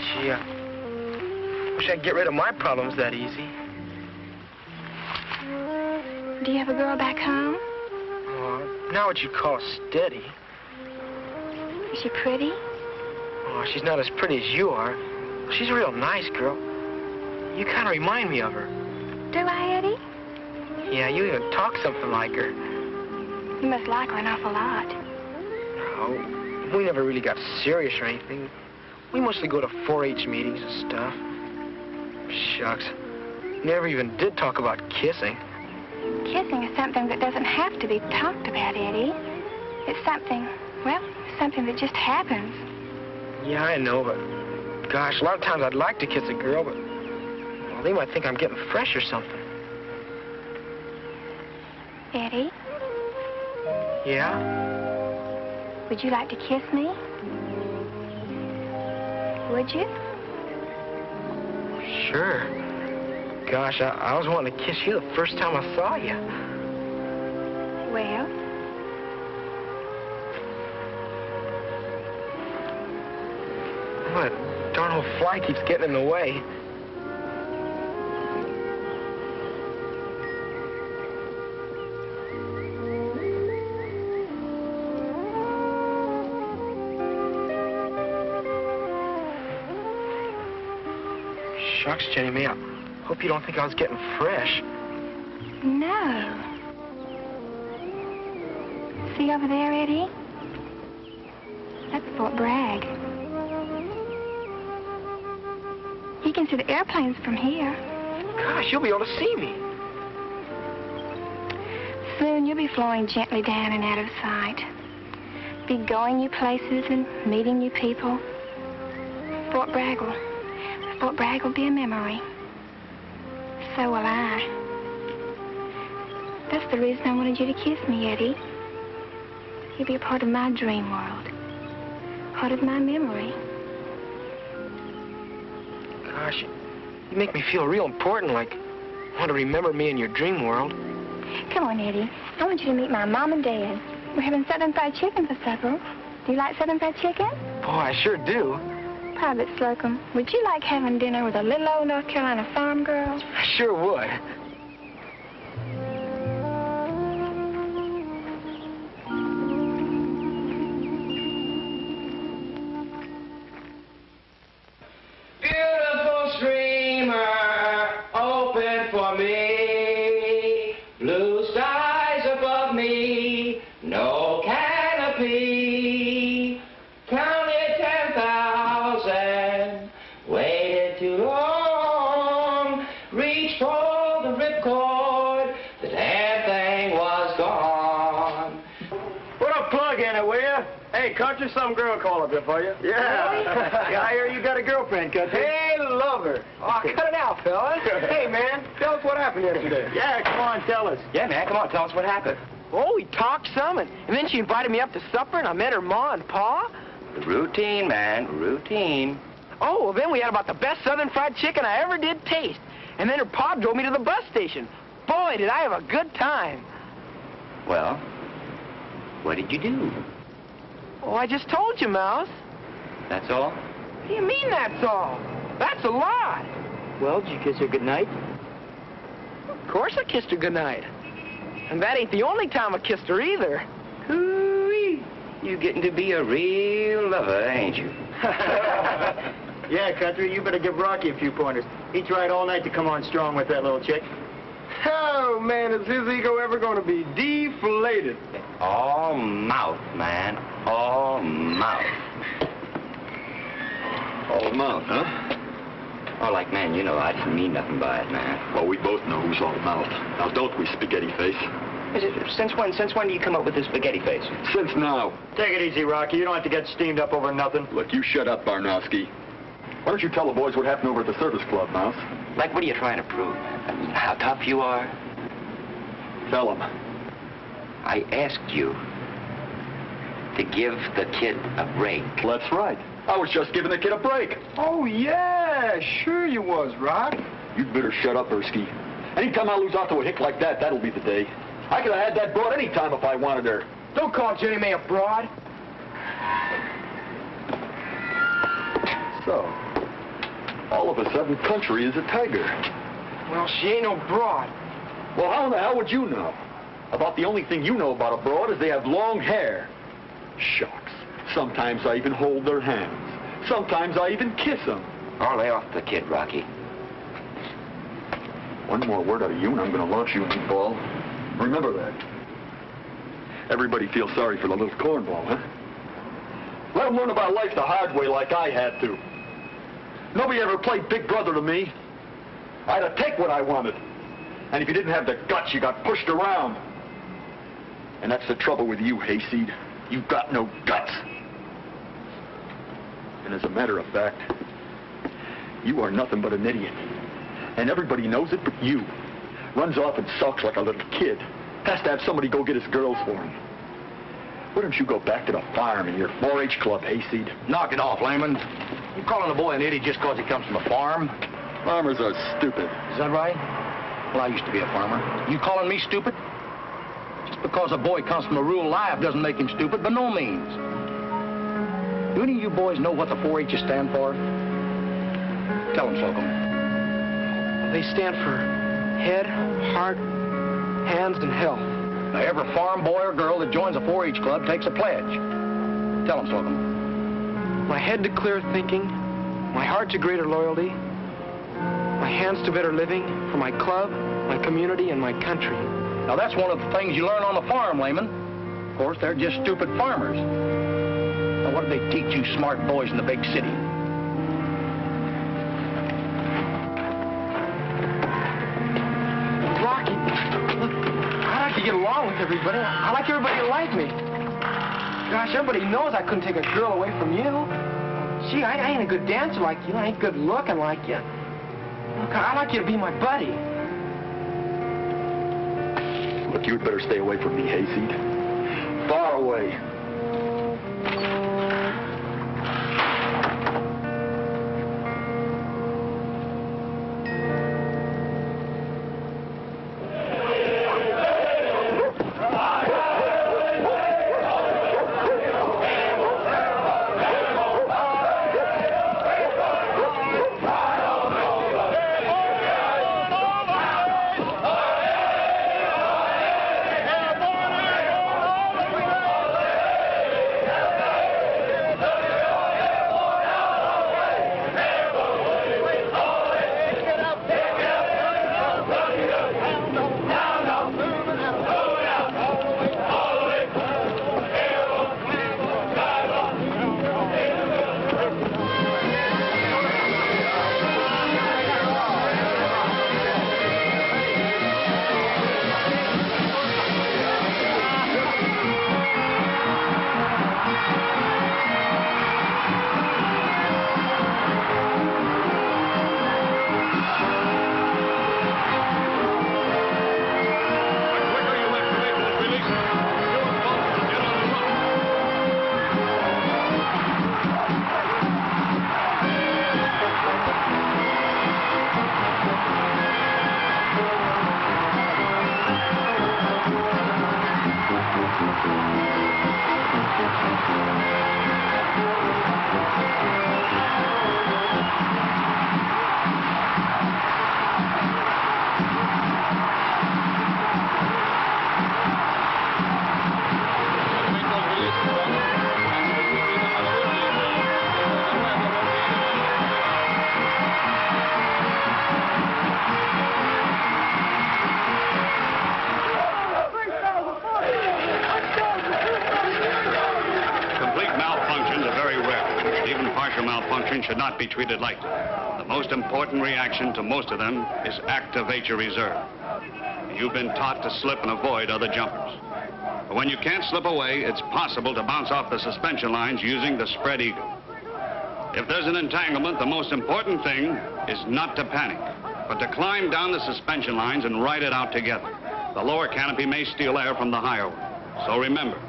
Gee, I wish I could get rid of my problems that easy. Do you have a girl back home? Not what you call steady. Is she pretty? Oh, she's not as pretty as you are. She's a real nice girl. You kind of remind me of her. Do I, Eddie? Yeah, you even talk something like her. You must like her an awful lot. Oh, we never really got serious or anything. We mostly go to 4-H meetings and stuff. Shucks. Never even did talk about kissing. Kissing is something that doesn't have to be talked about, Eddie. It's something, well, something that just happens. Yeah, I know, but gosh, a lot of times I'd like to kiss a girl, but well, they might think I'm getting fresh or something. Eddie? Yeah? Would you like to kiss me? Would you? Sure. Gosh, I was wanting to kiss you the first time I saw you. Well? What? Darn old fly keeps getting in the way. Shucks, Jenny May, I hope you don't think I was getting fresh. No. See over there, Eddie? That's Fort Bragg. You can see the airplanes from here. Gosh, you'll be able to see me. Soon you'll be flowing gently down and out of sight. Be going new places and meeting new people. Fort Bragg will be a memory. So will I. That's the reason I wanted you to kiss me, Eddie. You'll be a part of my dream world. Part of my memory. Gosh, you make me feel real important, like you want to remember me in your dream world. Come on, Eddie. I want you to meet my mom and dad. We're having Southern fried chicken for supper. Do you like Southern fried chicken? Boy, I sure do. Private Slocum, would you like having dinner with a little old North Carolina farm girl? I sure would. Beautiful streamer, open for me. Blue skies above me, no canopy. Counted 10,000, waited too long. Reached for the ripcord, the damn thing was gone. Put a plug in it, will you? Hey, Country, some girl called up here for you. Yeah. Yeah, I hear you got a girlfriend, Country. Hey, love her. Oh, cut it out, fellas. Hey, man, tell us what happened yesterday. Yeah, come on, tell us. Yeah, man, come on, tell us what happened. Oh, we talked some, and then she invited me up to supper, and I met her ma and pa. Routine, man, routine. Oh, well, then we had about the best Southern fried chicken I ever did taste. And then her pa drove me to the bus station. Boy, did I have a good time. Well, what did you do? Oh, I just told you, Mouse. That's all? What do you mean that's all? That's a lot. Well, did you kiss her goodnight? Of course I kissed her goodnight. And that ain't the only time I kissed her either. Hoo-wee. You getting to be a real lover, ain't you? Yeah, Country, you better give Rocky a few pointers. He tried all night to come on strong with that little chick. Oh, man, is his ego ever going to be deflated? All mouth, man. All mouth. All mouth, huh? Oh, like, man, you know I didn't mean nothing by it, man. Well, we both know who's all mouth. Now, don't we, spaghetti face? Since when do you come up with this spaghetti face? Since now. Take it easy, Rocky. You don't have to get steamed up over nothing. Look, you shut up, Barnowski. Why don't you tell the boys what happened over at the service club, Mouse? Like, what are you trying to prove? I mean, how tough you are? Tell them. I asked you to give the kid a break. That's right. I was just giving the kid a break. Oh, yeah, sure you was, Rock. You'd better shut up, Ersky. Anytime I lose out to a hick like that, that'll be the day. I could have had that broad any time if I wanted her. Don't call Jenny Mae a broad. So, all of a sudden, Country is a tiger. Well, she ain't no broad. Well, how in the hell would you know? About the only thing you know about a broad is they have long hair. Shucks. Sometimes I even hold their hands. Sometimes I even kiss them. Oh, lay off the kid, Rocky. One more word out of you and I'm going to launch you, meatball. Remember that. Everybody feels sorry for the little cornball, huh? Let him learn about life the hard way like I had to. Nobody ever played big brother to me. I had to take what I wanted. And if you didn't have the guts, you got pushed around. And that's the trouble with you, Hayseed. You've got no guts. And as a matter of fact, you are nothing but an idiot. And everybody knows it but you. Runs off and sulks like a little kid. Has to have somebody go get his girls for him. Why don't you go back to the farm in your 4-H club, Hayseed? Knock it off, Lehman. You calling a boy an idiot just because he comes from a farm? Farmers are stupid. Is that right? Well, I used to be a farmer. You calling me stupid? Just because a boy comes from a rural life doesn't make him stupid, by no means. Do any of you boys know what the 4-H's stand for? Tell them, Slocum. They stand for head, heart, hands, and health. Now, every farm boy or girl that joins a 4-H club takes a pledge. Tell them, Slocum. My head to clear thinking, my heart to greater loyalty, my hands to better living for my club, my community, and my country. Now, that's one of the things you learn on the farm, Lehman. Of course, they're just stupid farmers. Now, what do they teach you smart boys in the big city? Rocky, look, I like to get along with everybody. I like everybody to like me. Gosh, everybody knows I couldn't take a girl away from you. Gee, I ain't a good dancer like you. I ain't good looking like you. Look, I'd like you to be my buddy. But you'd better stay away from me, Hayseed. Far away. Should not be treated lightly. The most important reaction to most of them is activate your reserve. You've been taught to slip and avoid other jumpers. But when you can't slip away, it's possible to bounce off the suspension lines using the spread eagle. If there's an entanglement, the most important thing is not to panic, but to climb down the suspension lines and ride it out together. The lower canopy may steal air from the higher one. So remember,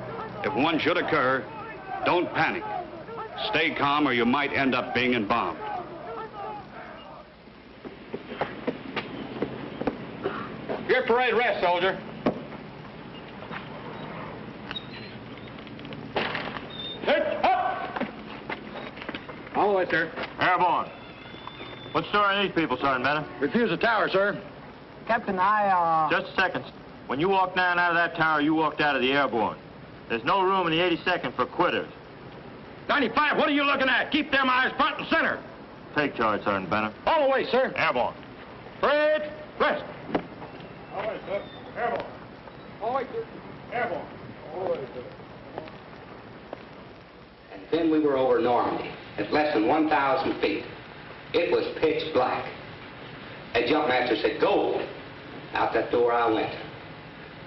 if one should occur, don't panic. Stay calm or you might end up being embalmed. Your parade rest, soldier. Up! All the way, sir. Airborne. What's the story on these people, Sergeant Bennett? Refuse the tower, sir. Captain, Just a second. When you walked down out of that tower, you walked out of the Airborne. There's no room in the 82nd for quitters. 95, what are you looking at? Keep them eyes front and center. Take charge, Sergeant Bennett. All the way, sir. Airborne. Parade rest. All right, sir. Airborne. All right, sir. Airborne. All right, sir. And then we were over Normandy at less than 1,000 feet. It was pitch black. A jumpmaster said, go. Out that door I went.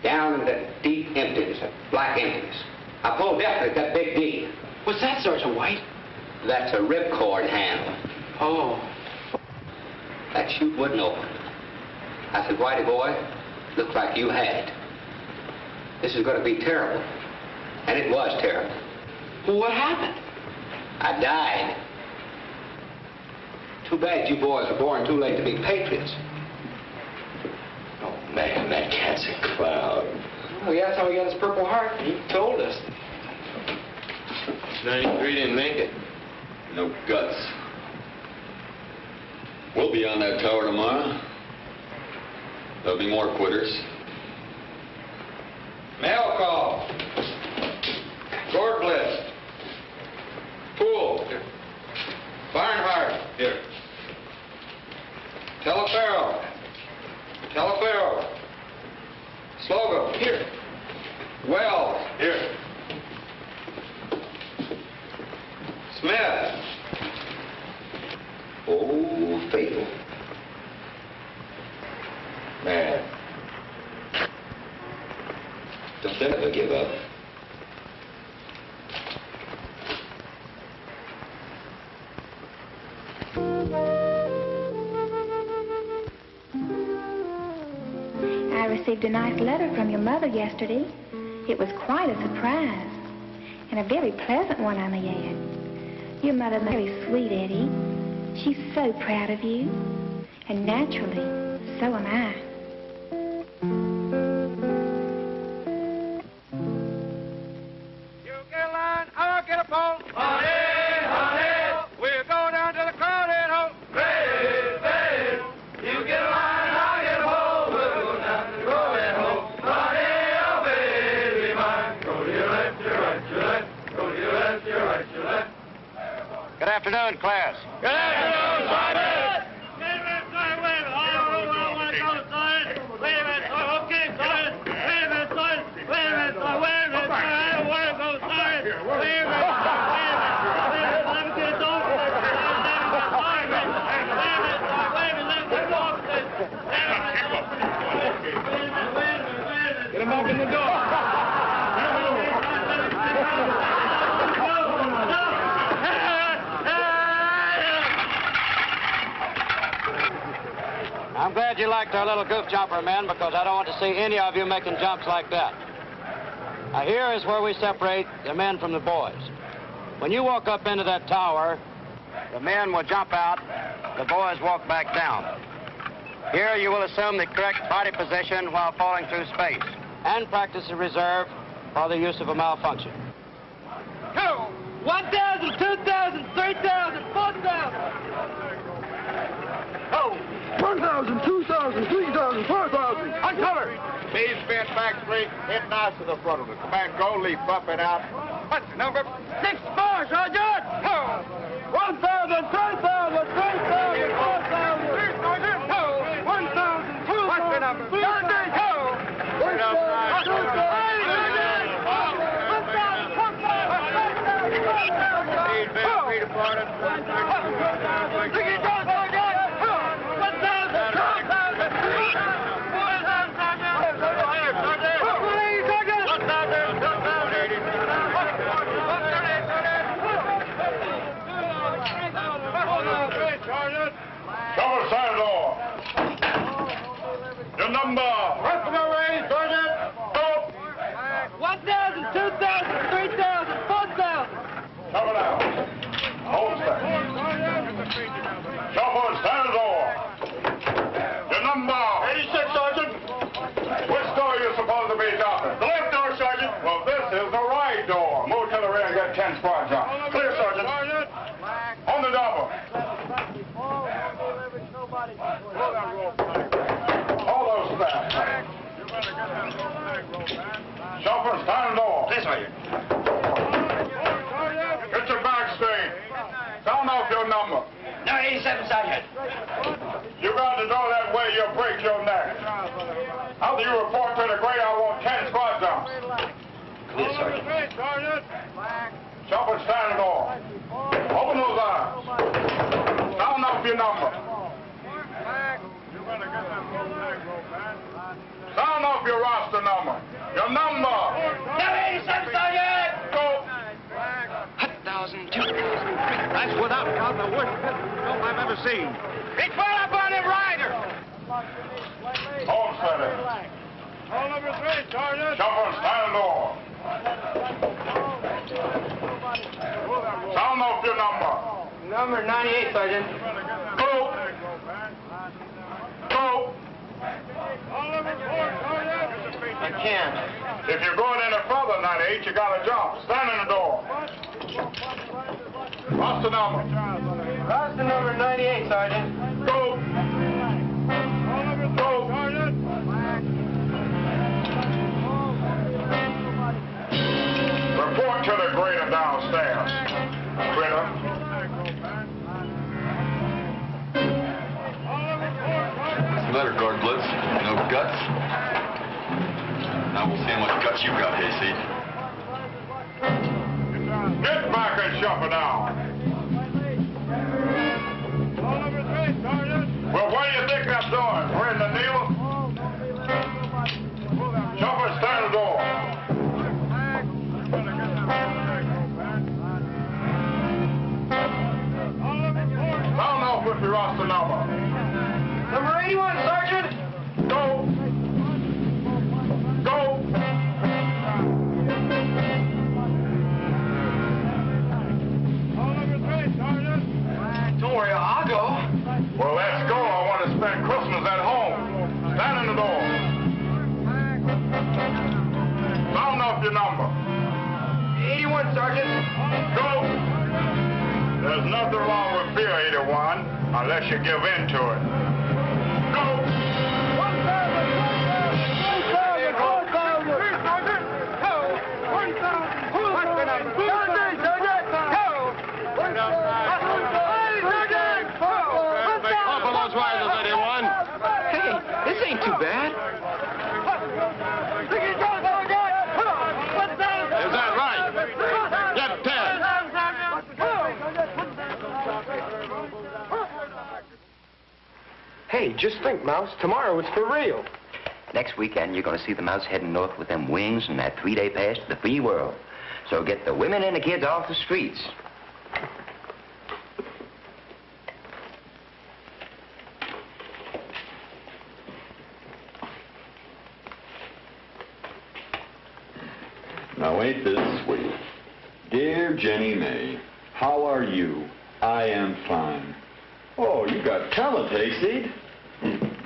Down into that deep emptiness, that black emptiness. I pulled definitely at that big D. What's that, Sergeant White? That's a ripcord handle. Oh. That chute wouldn't open. I said, Whitey boy, looks like you had it. This is going to be terrible. And it was terrible. Well, what happened? I died. Too bad you boys were born too late to be patriots. Oh, man, that cat's a cloud. Well, yeah, that's how he got his Purple Heart. He told us. 93 didn't make it. No guts. We'll be on that tower tomorrow. There'll be more quitters. Mail call. Short list. Poole. Here. Barnhart. Here. Telefarrell. Telefarrell. Slogo. Here. Wells. Here. Smith. Oh, faithful. Man. Don't ever give up. I received a nice letter from your mother yesterday. It was quite a surprise, and a very pleasant one, I may add. Your mother's very sweet, Eddie. She's so proud of you, and naturally, so am I. You get a line, I'll get a pole. Honey, honey, we'll go down to the crowded hole. Baby, baby, you get a line, I'll get a pole. We'll go down to the crowded hole. Honey, oh baby mine, go to your left, your right, your left, go to your left, your right, your left. Good afternoon, class. Good afternoon, Sergeant. Wait a minute, Sergeant, wait a minute. I want to go, Sergeant. Wait a minute, Sergeant. Okay, Sergeant. Wait a minute, Sergeant. Wait a minute, Sergeant. Wait a minute, Sergeant. I don't want to go, Sergeant. Wait a minute. Wait a minute. Let me get it over. Wait a minute, Sergeant. Wait a minute, let me get it off. Get him back in the door. I'm glad you liked our little goof jumper, men, because I don't want to see any of you making jumps like that. Now, here is where we separate the men from the boys. When you walk up into that tower, the men will jump out, the boys walk back down. Here you will assume the correct body position while falling through space, and practice the reserve for the use of a malfunction. Go! 1,000, 2,000, 3,000, 4,000. Oh, 1,000, 2,000, 3,000, 4,000. Uncover! Speed, spin, back straight, hit nice to the front of it. Command go, leap up and out. What's the number? 6-4, Sergeant! 1,000, 3,000, 3,000, 4,000. 1,000, 2,000. What's the number? 3,000. Speed, bend, feet apart, and Cover Sandow. Your number. What's the range, Sergeant? Go. 1,000, 2,000, 3,000, 4,000. Cover now. Hold steady. Chopper, stand door. Your number. 86, Sergeant. Which door are you supposed to be dropping? The left door, Sergeant. Well, this is the right door. Move to the rear and get 10 squad jump. Clear, Sergeant. On the double. Hold those fast. Chauffeur, stand door. This way. Get your back straight. Sound off your number. No, 87, Sergeant. You got to go that way, you'll break your neck. After you report to the grade, I want 10 squad jumps. Clear, Sergeant. Chauffeur, stand door. Open those eyes. Sound off your number. Sound off your roster number. Your number. 87, Sergeant. Go. 1,000, 2,000, 3,000. That's without count the worst jump I've ever seen. It's right up on him, rider. Hold steady. Hold number 3, Sergeant. Chopper, stand door. Sound off your number. Number 98, Sergeant. Go. Go. I can't. If you're going any further than 98, you got to jump. Stand in the door. What's the number? Roster number 98, Sergeant. Go. Go. Report to the grader downstairs. Grader. What's the matter, Guard Blitz? No guts? Now we'll see how much guts you got, Hasty. Get back and shove it down. Well, where do you think that door is? We're in the deal. Chopper, stand the door. Sound off with your roster number. Number 81, Sergeant. Go. Sergeant. Go. There's nothing wrong with fear, 81, unless you give in to it. Go. 1,000. Off of those risers, 81. Hey, this ain't too bad. Is that right? Get 10. Hey, just think, Mouse. Tomorrow it's for real. Next weekend, you're going to see the Mouse heading north with them wings and that 3-day pass to the free world. So get the women and the kids off the streets. Now, ain't this sweet? Dear Jenny May, how are you? I am fine. Oh, you got talent, Hayseed.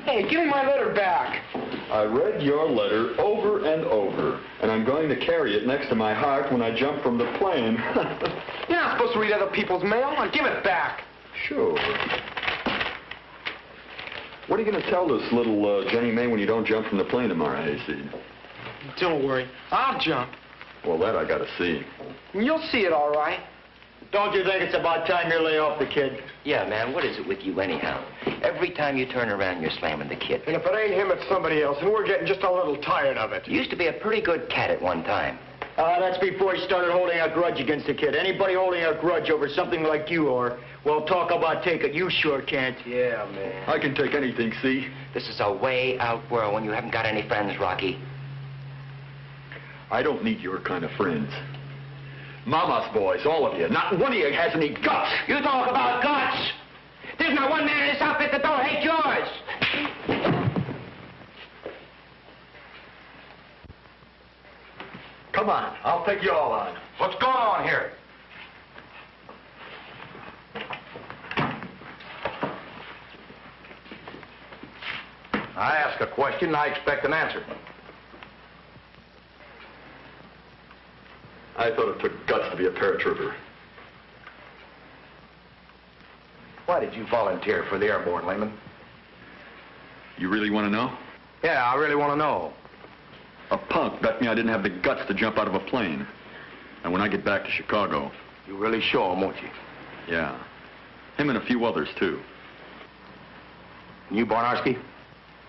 Hey, give me my letter back. I read your letter over and over, and I'm going to carry it next to my heart when I jump from the plane. You're not supposed to read other people's mail. Now give it back. Sure. What are you going to tell this little Jenny May when you don't jump from the plane tomorrow, Hayseed? Don't worry. I'll jump. Well, that I got to see. You'll see it all right. Don't you think it's about time you lay off the kid? Yeah, man, what is it with you anyhow? Every time you turn around, you're slamming the kid. And if it ain't him, it's somebody else, and we're getting just a little tired of it. You used to be a pretty good cat at one time. That's before he started holding a grudge against the kid. Anybody holding a grudge over something like you are, well, talk about take it. You sure can't. Yeah, man. I can take anything, see? This is a way out world when you haven't got any friends, Rocky. I don't need your kind of friends. Mama's boys, all of you. Not one of you has any guts. You talk about guts. There's not one man in this outfit that don't hate yours. Come on, I'll take you all on. What's going on here? I ask a question, I expect an answer. I thought it took guts to be a paratrooper. Why did you volunteer for the Airborne, Lehman? You really want to know? Yeah, I really want to know. A punk bet me I didn't have the guts to jump out of a plane. And when I get back to Chicago... You really show him, won't you? Yeah. Him and a few others, too. And you, Barnarski?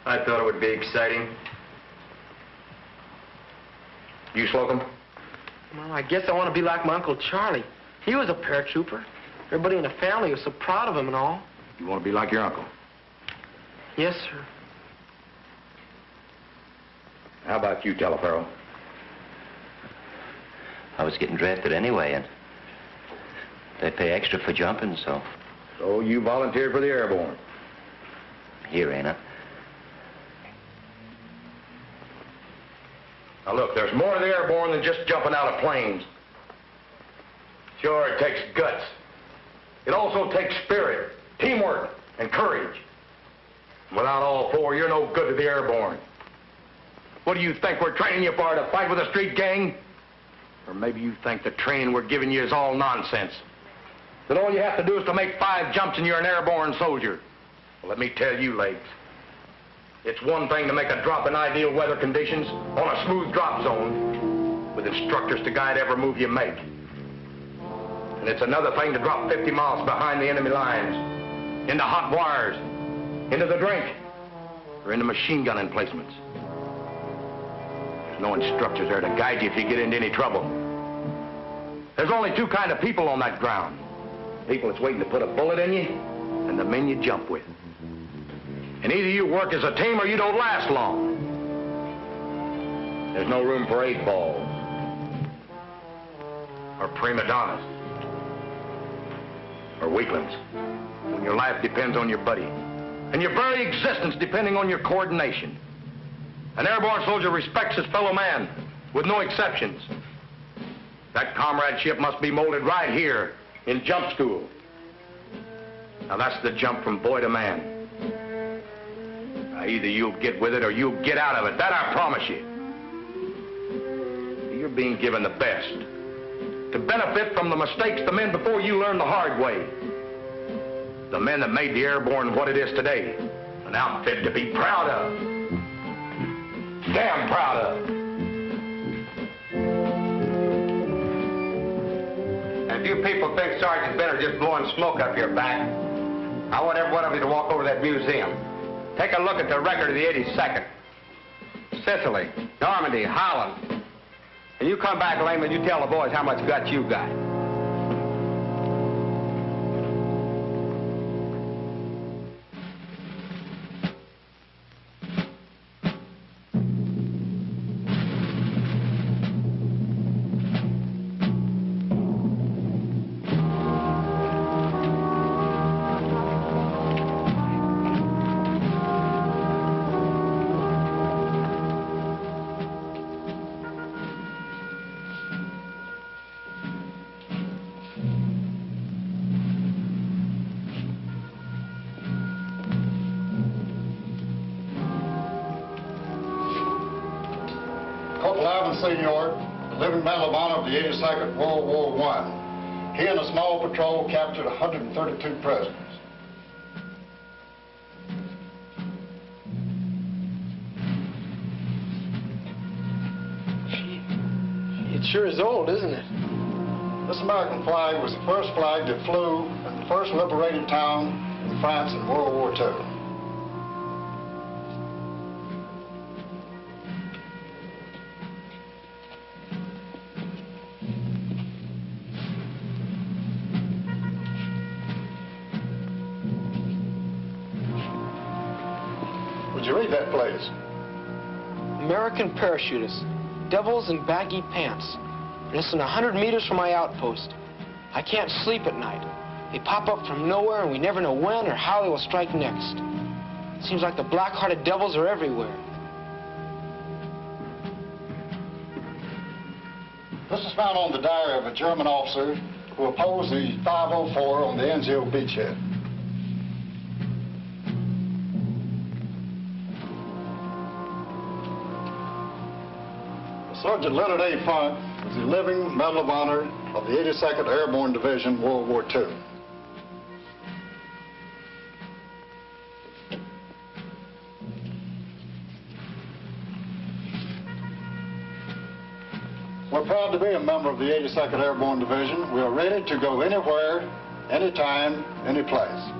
I thought it would be exciting. You, Slocum? Well, I guess I want to be like my Uncle Charlie. He was a paratrooper. Everybody in the family was so proud of him and all. You want to be like your uncle? Yes, sir. How about you, Teleferro? I was getting drafted anyway, and they pay extra for jumping, so... So you volunteered for the Airborne? Here, ain't I? Now, look, there's more to the Airborne than just jumping out of planes. Sure, it takes guts. It also takes spirit, teamwork, and courage. Without all four, you're no good to the Airborne. What do you think we're training you for, to fight with a street gang? Or maybe you think the training we're giving you is all nonsense. That all you have to do is to make 5 jumps and you're an Airborne soldier. Well, let me tell you, Legs. It's one thing to make a drop in ideal weather conditions on a smooth drop zone with instructors to guide every move you make. And it's another thing to drop 50 miles behind the enemy lines, into hot wires, into the drink, or into machine gun emplacements. There's no instructors there to guide you if you get into any trouble. There's only 2 kinds of people on that ground. People that's waiting to put a bullet in you, and the men you jump with. And either you work as a team or you don't last long. There's no room for 8 balls. Or prima donnas. Or weaklings. When your life depends on your buddy. And your very existence depending on your coordination. An airborne soldier respects his fellow man, with no exceptions. That comradeship must be molded right here in jump school. Now that's the jump from boy to man. Now, either you'll get with it or you'll get out of it. That I promise you. You're being given the best. to benefit from the mistakes the men before you learned the hard way. The men that made the Airborne what it is today. An outfit to be proud of. Damn proud of. And if you people think Sergeant Benner just blowing smoke up your back, I want every one of you to walk over to that museum. Take a look at the record of the 82nd. Sicily, Normandy, Holland. And you come back, Lehman, you tell the boys how much guts you got. Senior, the living Medal of Honor of the 82nd World War I. He and a small patrol captured 132 prisoners. It sure is old, isn't it? This American flag was the first flag that flew in the first liberated town in France in World War II. Would you read that, please? American parachutists, devils in baggy pants. Less than 100 meters from my outpost. I can't sleep at night. They pop up from nowhere and we never know when or how they will strike next. It seems like the black-hearted devils are everywhere. This is found on the diary of a German officer who opposed the 504 on the NZO beachhead. Sergeant Leonard A. Funk was the living Medal of Honor of the 82nd Airborne Division, World War II. We're proud to be a member of the 82nd Airborne Division. We are ready to go anywhere, anytime, any place.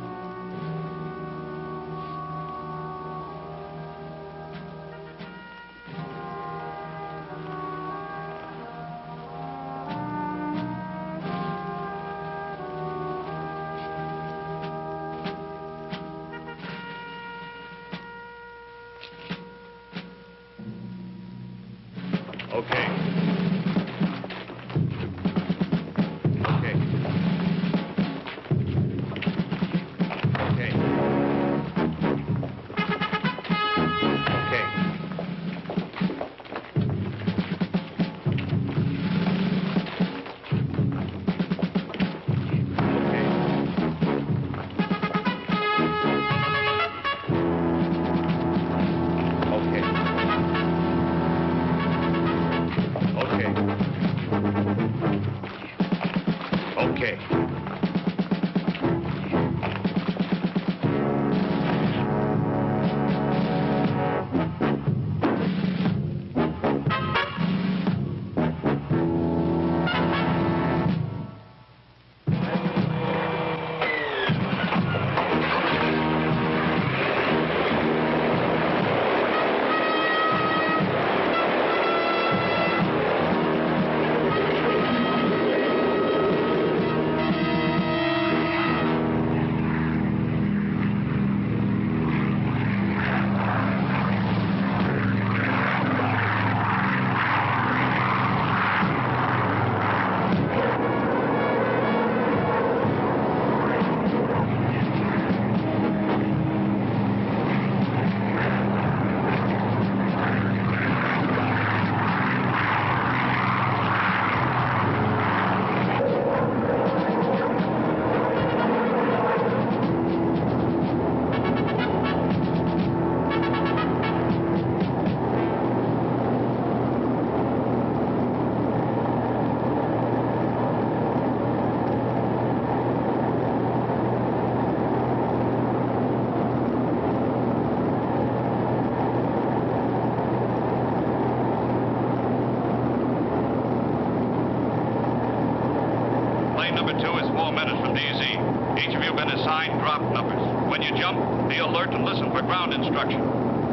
Each of you have been assigned drop numbers. When you jump, be alert and listen for ground instruction.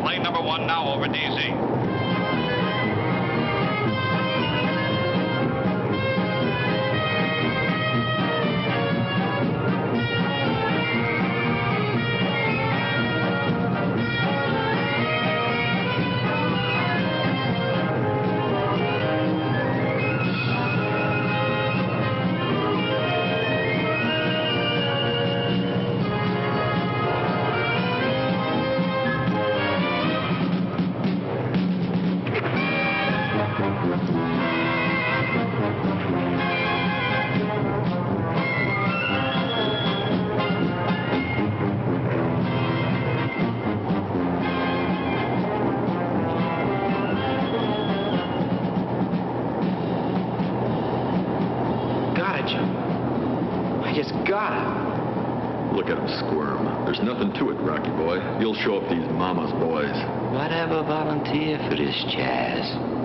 Plane number 1 now over DZ. Look at him squirm. There's nothing to it, Rocky boy. You'll show up these mama's boys. Whatever volunteer for this jazz.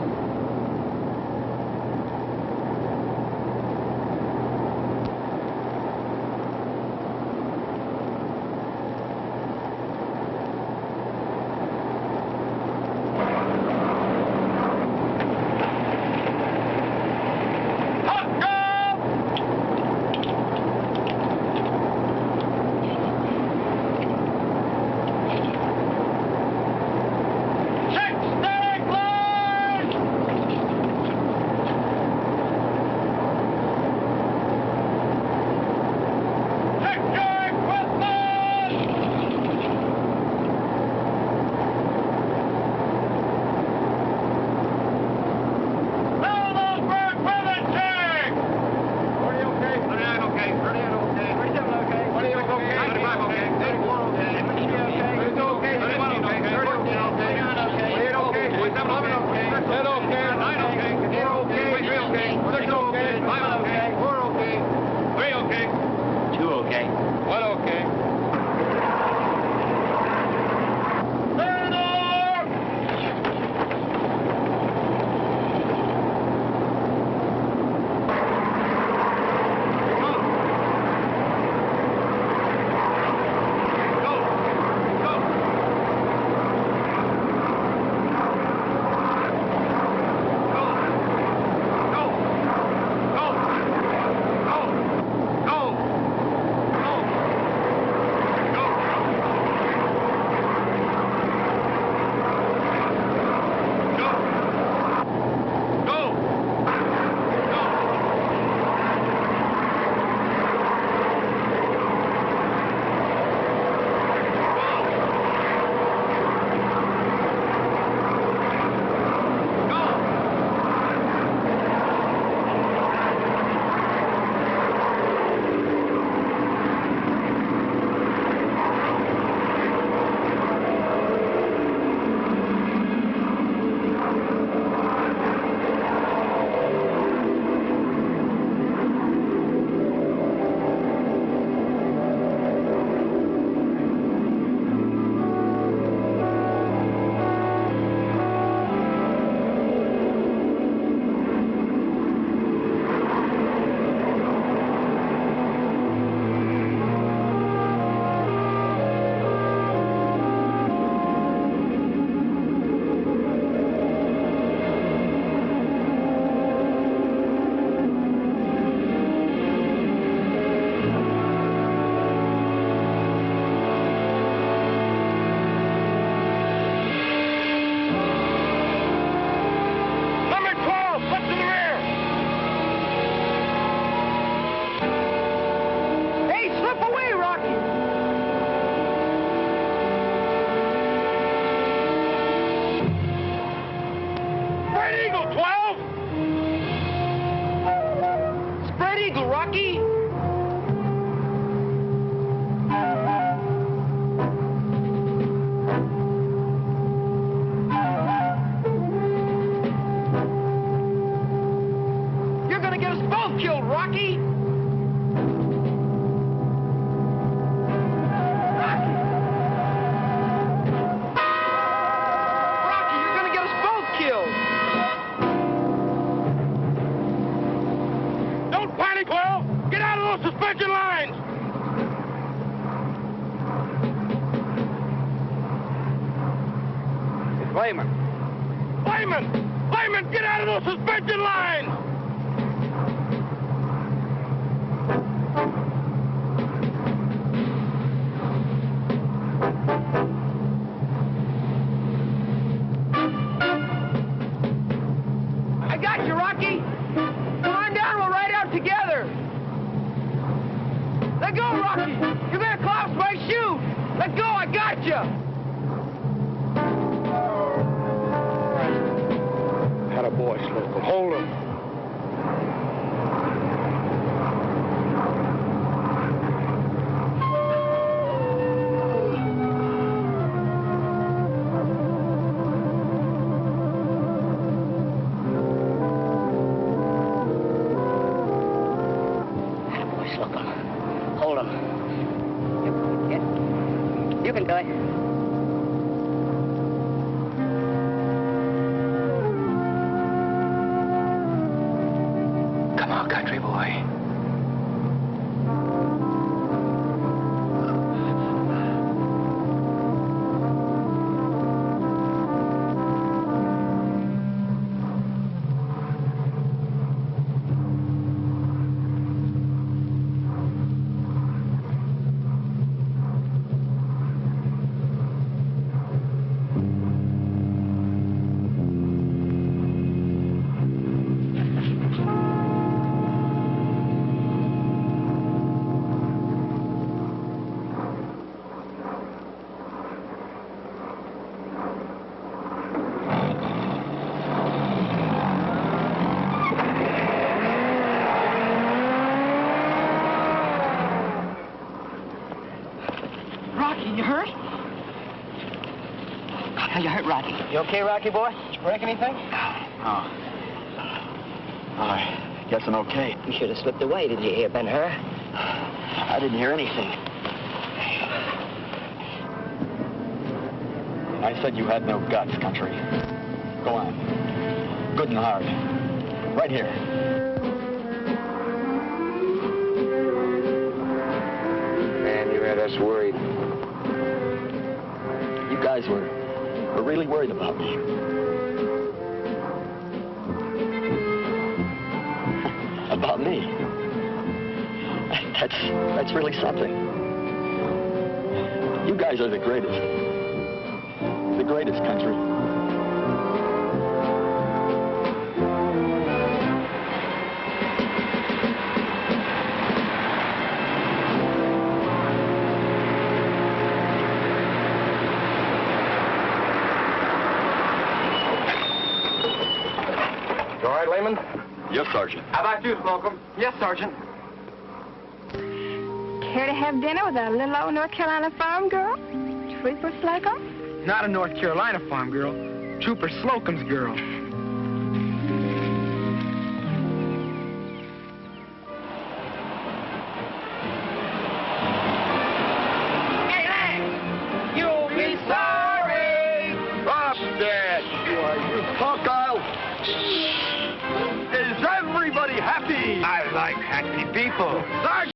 Layman. Layman! Layman, get out of those suspension lines! I got you, Rocky. Come on down, we'll ride out together. Let go, Rocky. You're gonna collapse my chute. Let go, I got you. Had a boy, Slocum. Hold him. Hold him. You can do it. Come on, country boy. You hurt? How you hurt, Rocky? You okay, Rocky boy? Did you break anything? Oh. I guess I'm okay. You should have slipped away. Did you hear Ben-Hur? I didn't hear anything. I said you had no guts, country. Go on. Good and hard. Right here. Man, you had us worried. You guys were really worried about me. About me? That's really something. You guys are the greatest. The greatest country. You all right, Layman? Yes, Sergeant. How about you, Slocum? Yes, Sergeant. Care to have dinner with a little old North Carolina farm girl? Trooper Slocum? Not a North Carolina farm girl. Trooper Slocum's girl. Hey, Lance! You'll be sorry! Bob's dead. You cockile! Is everybody happy? I like happy people. Sergeant!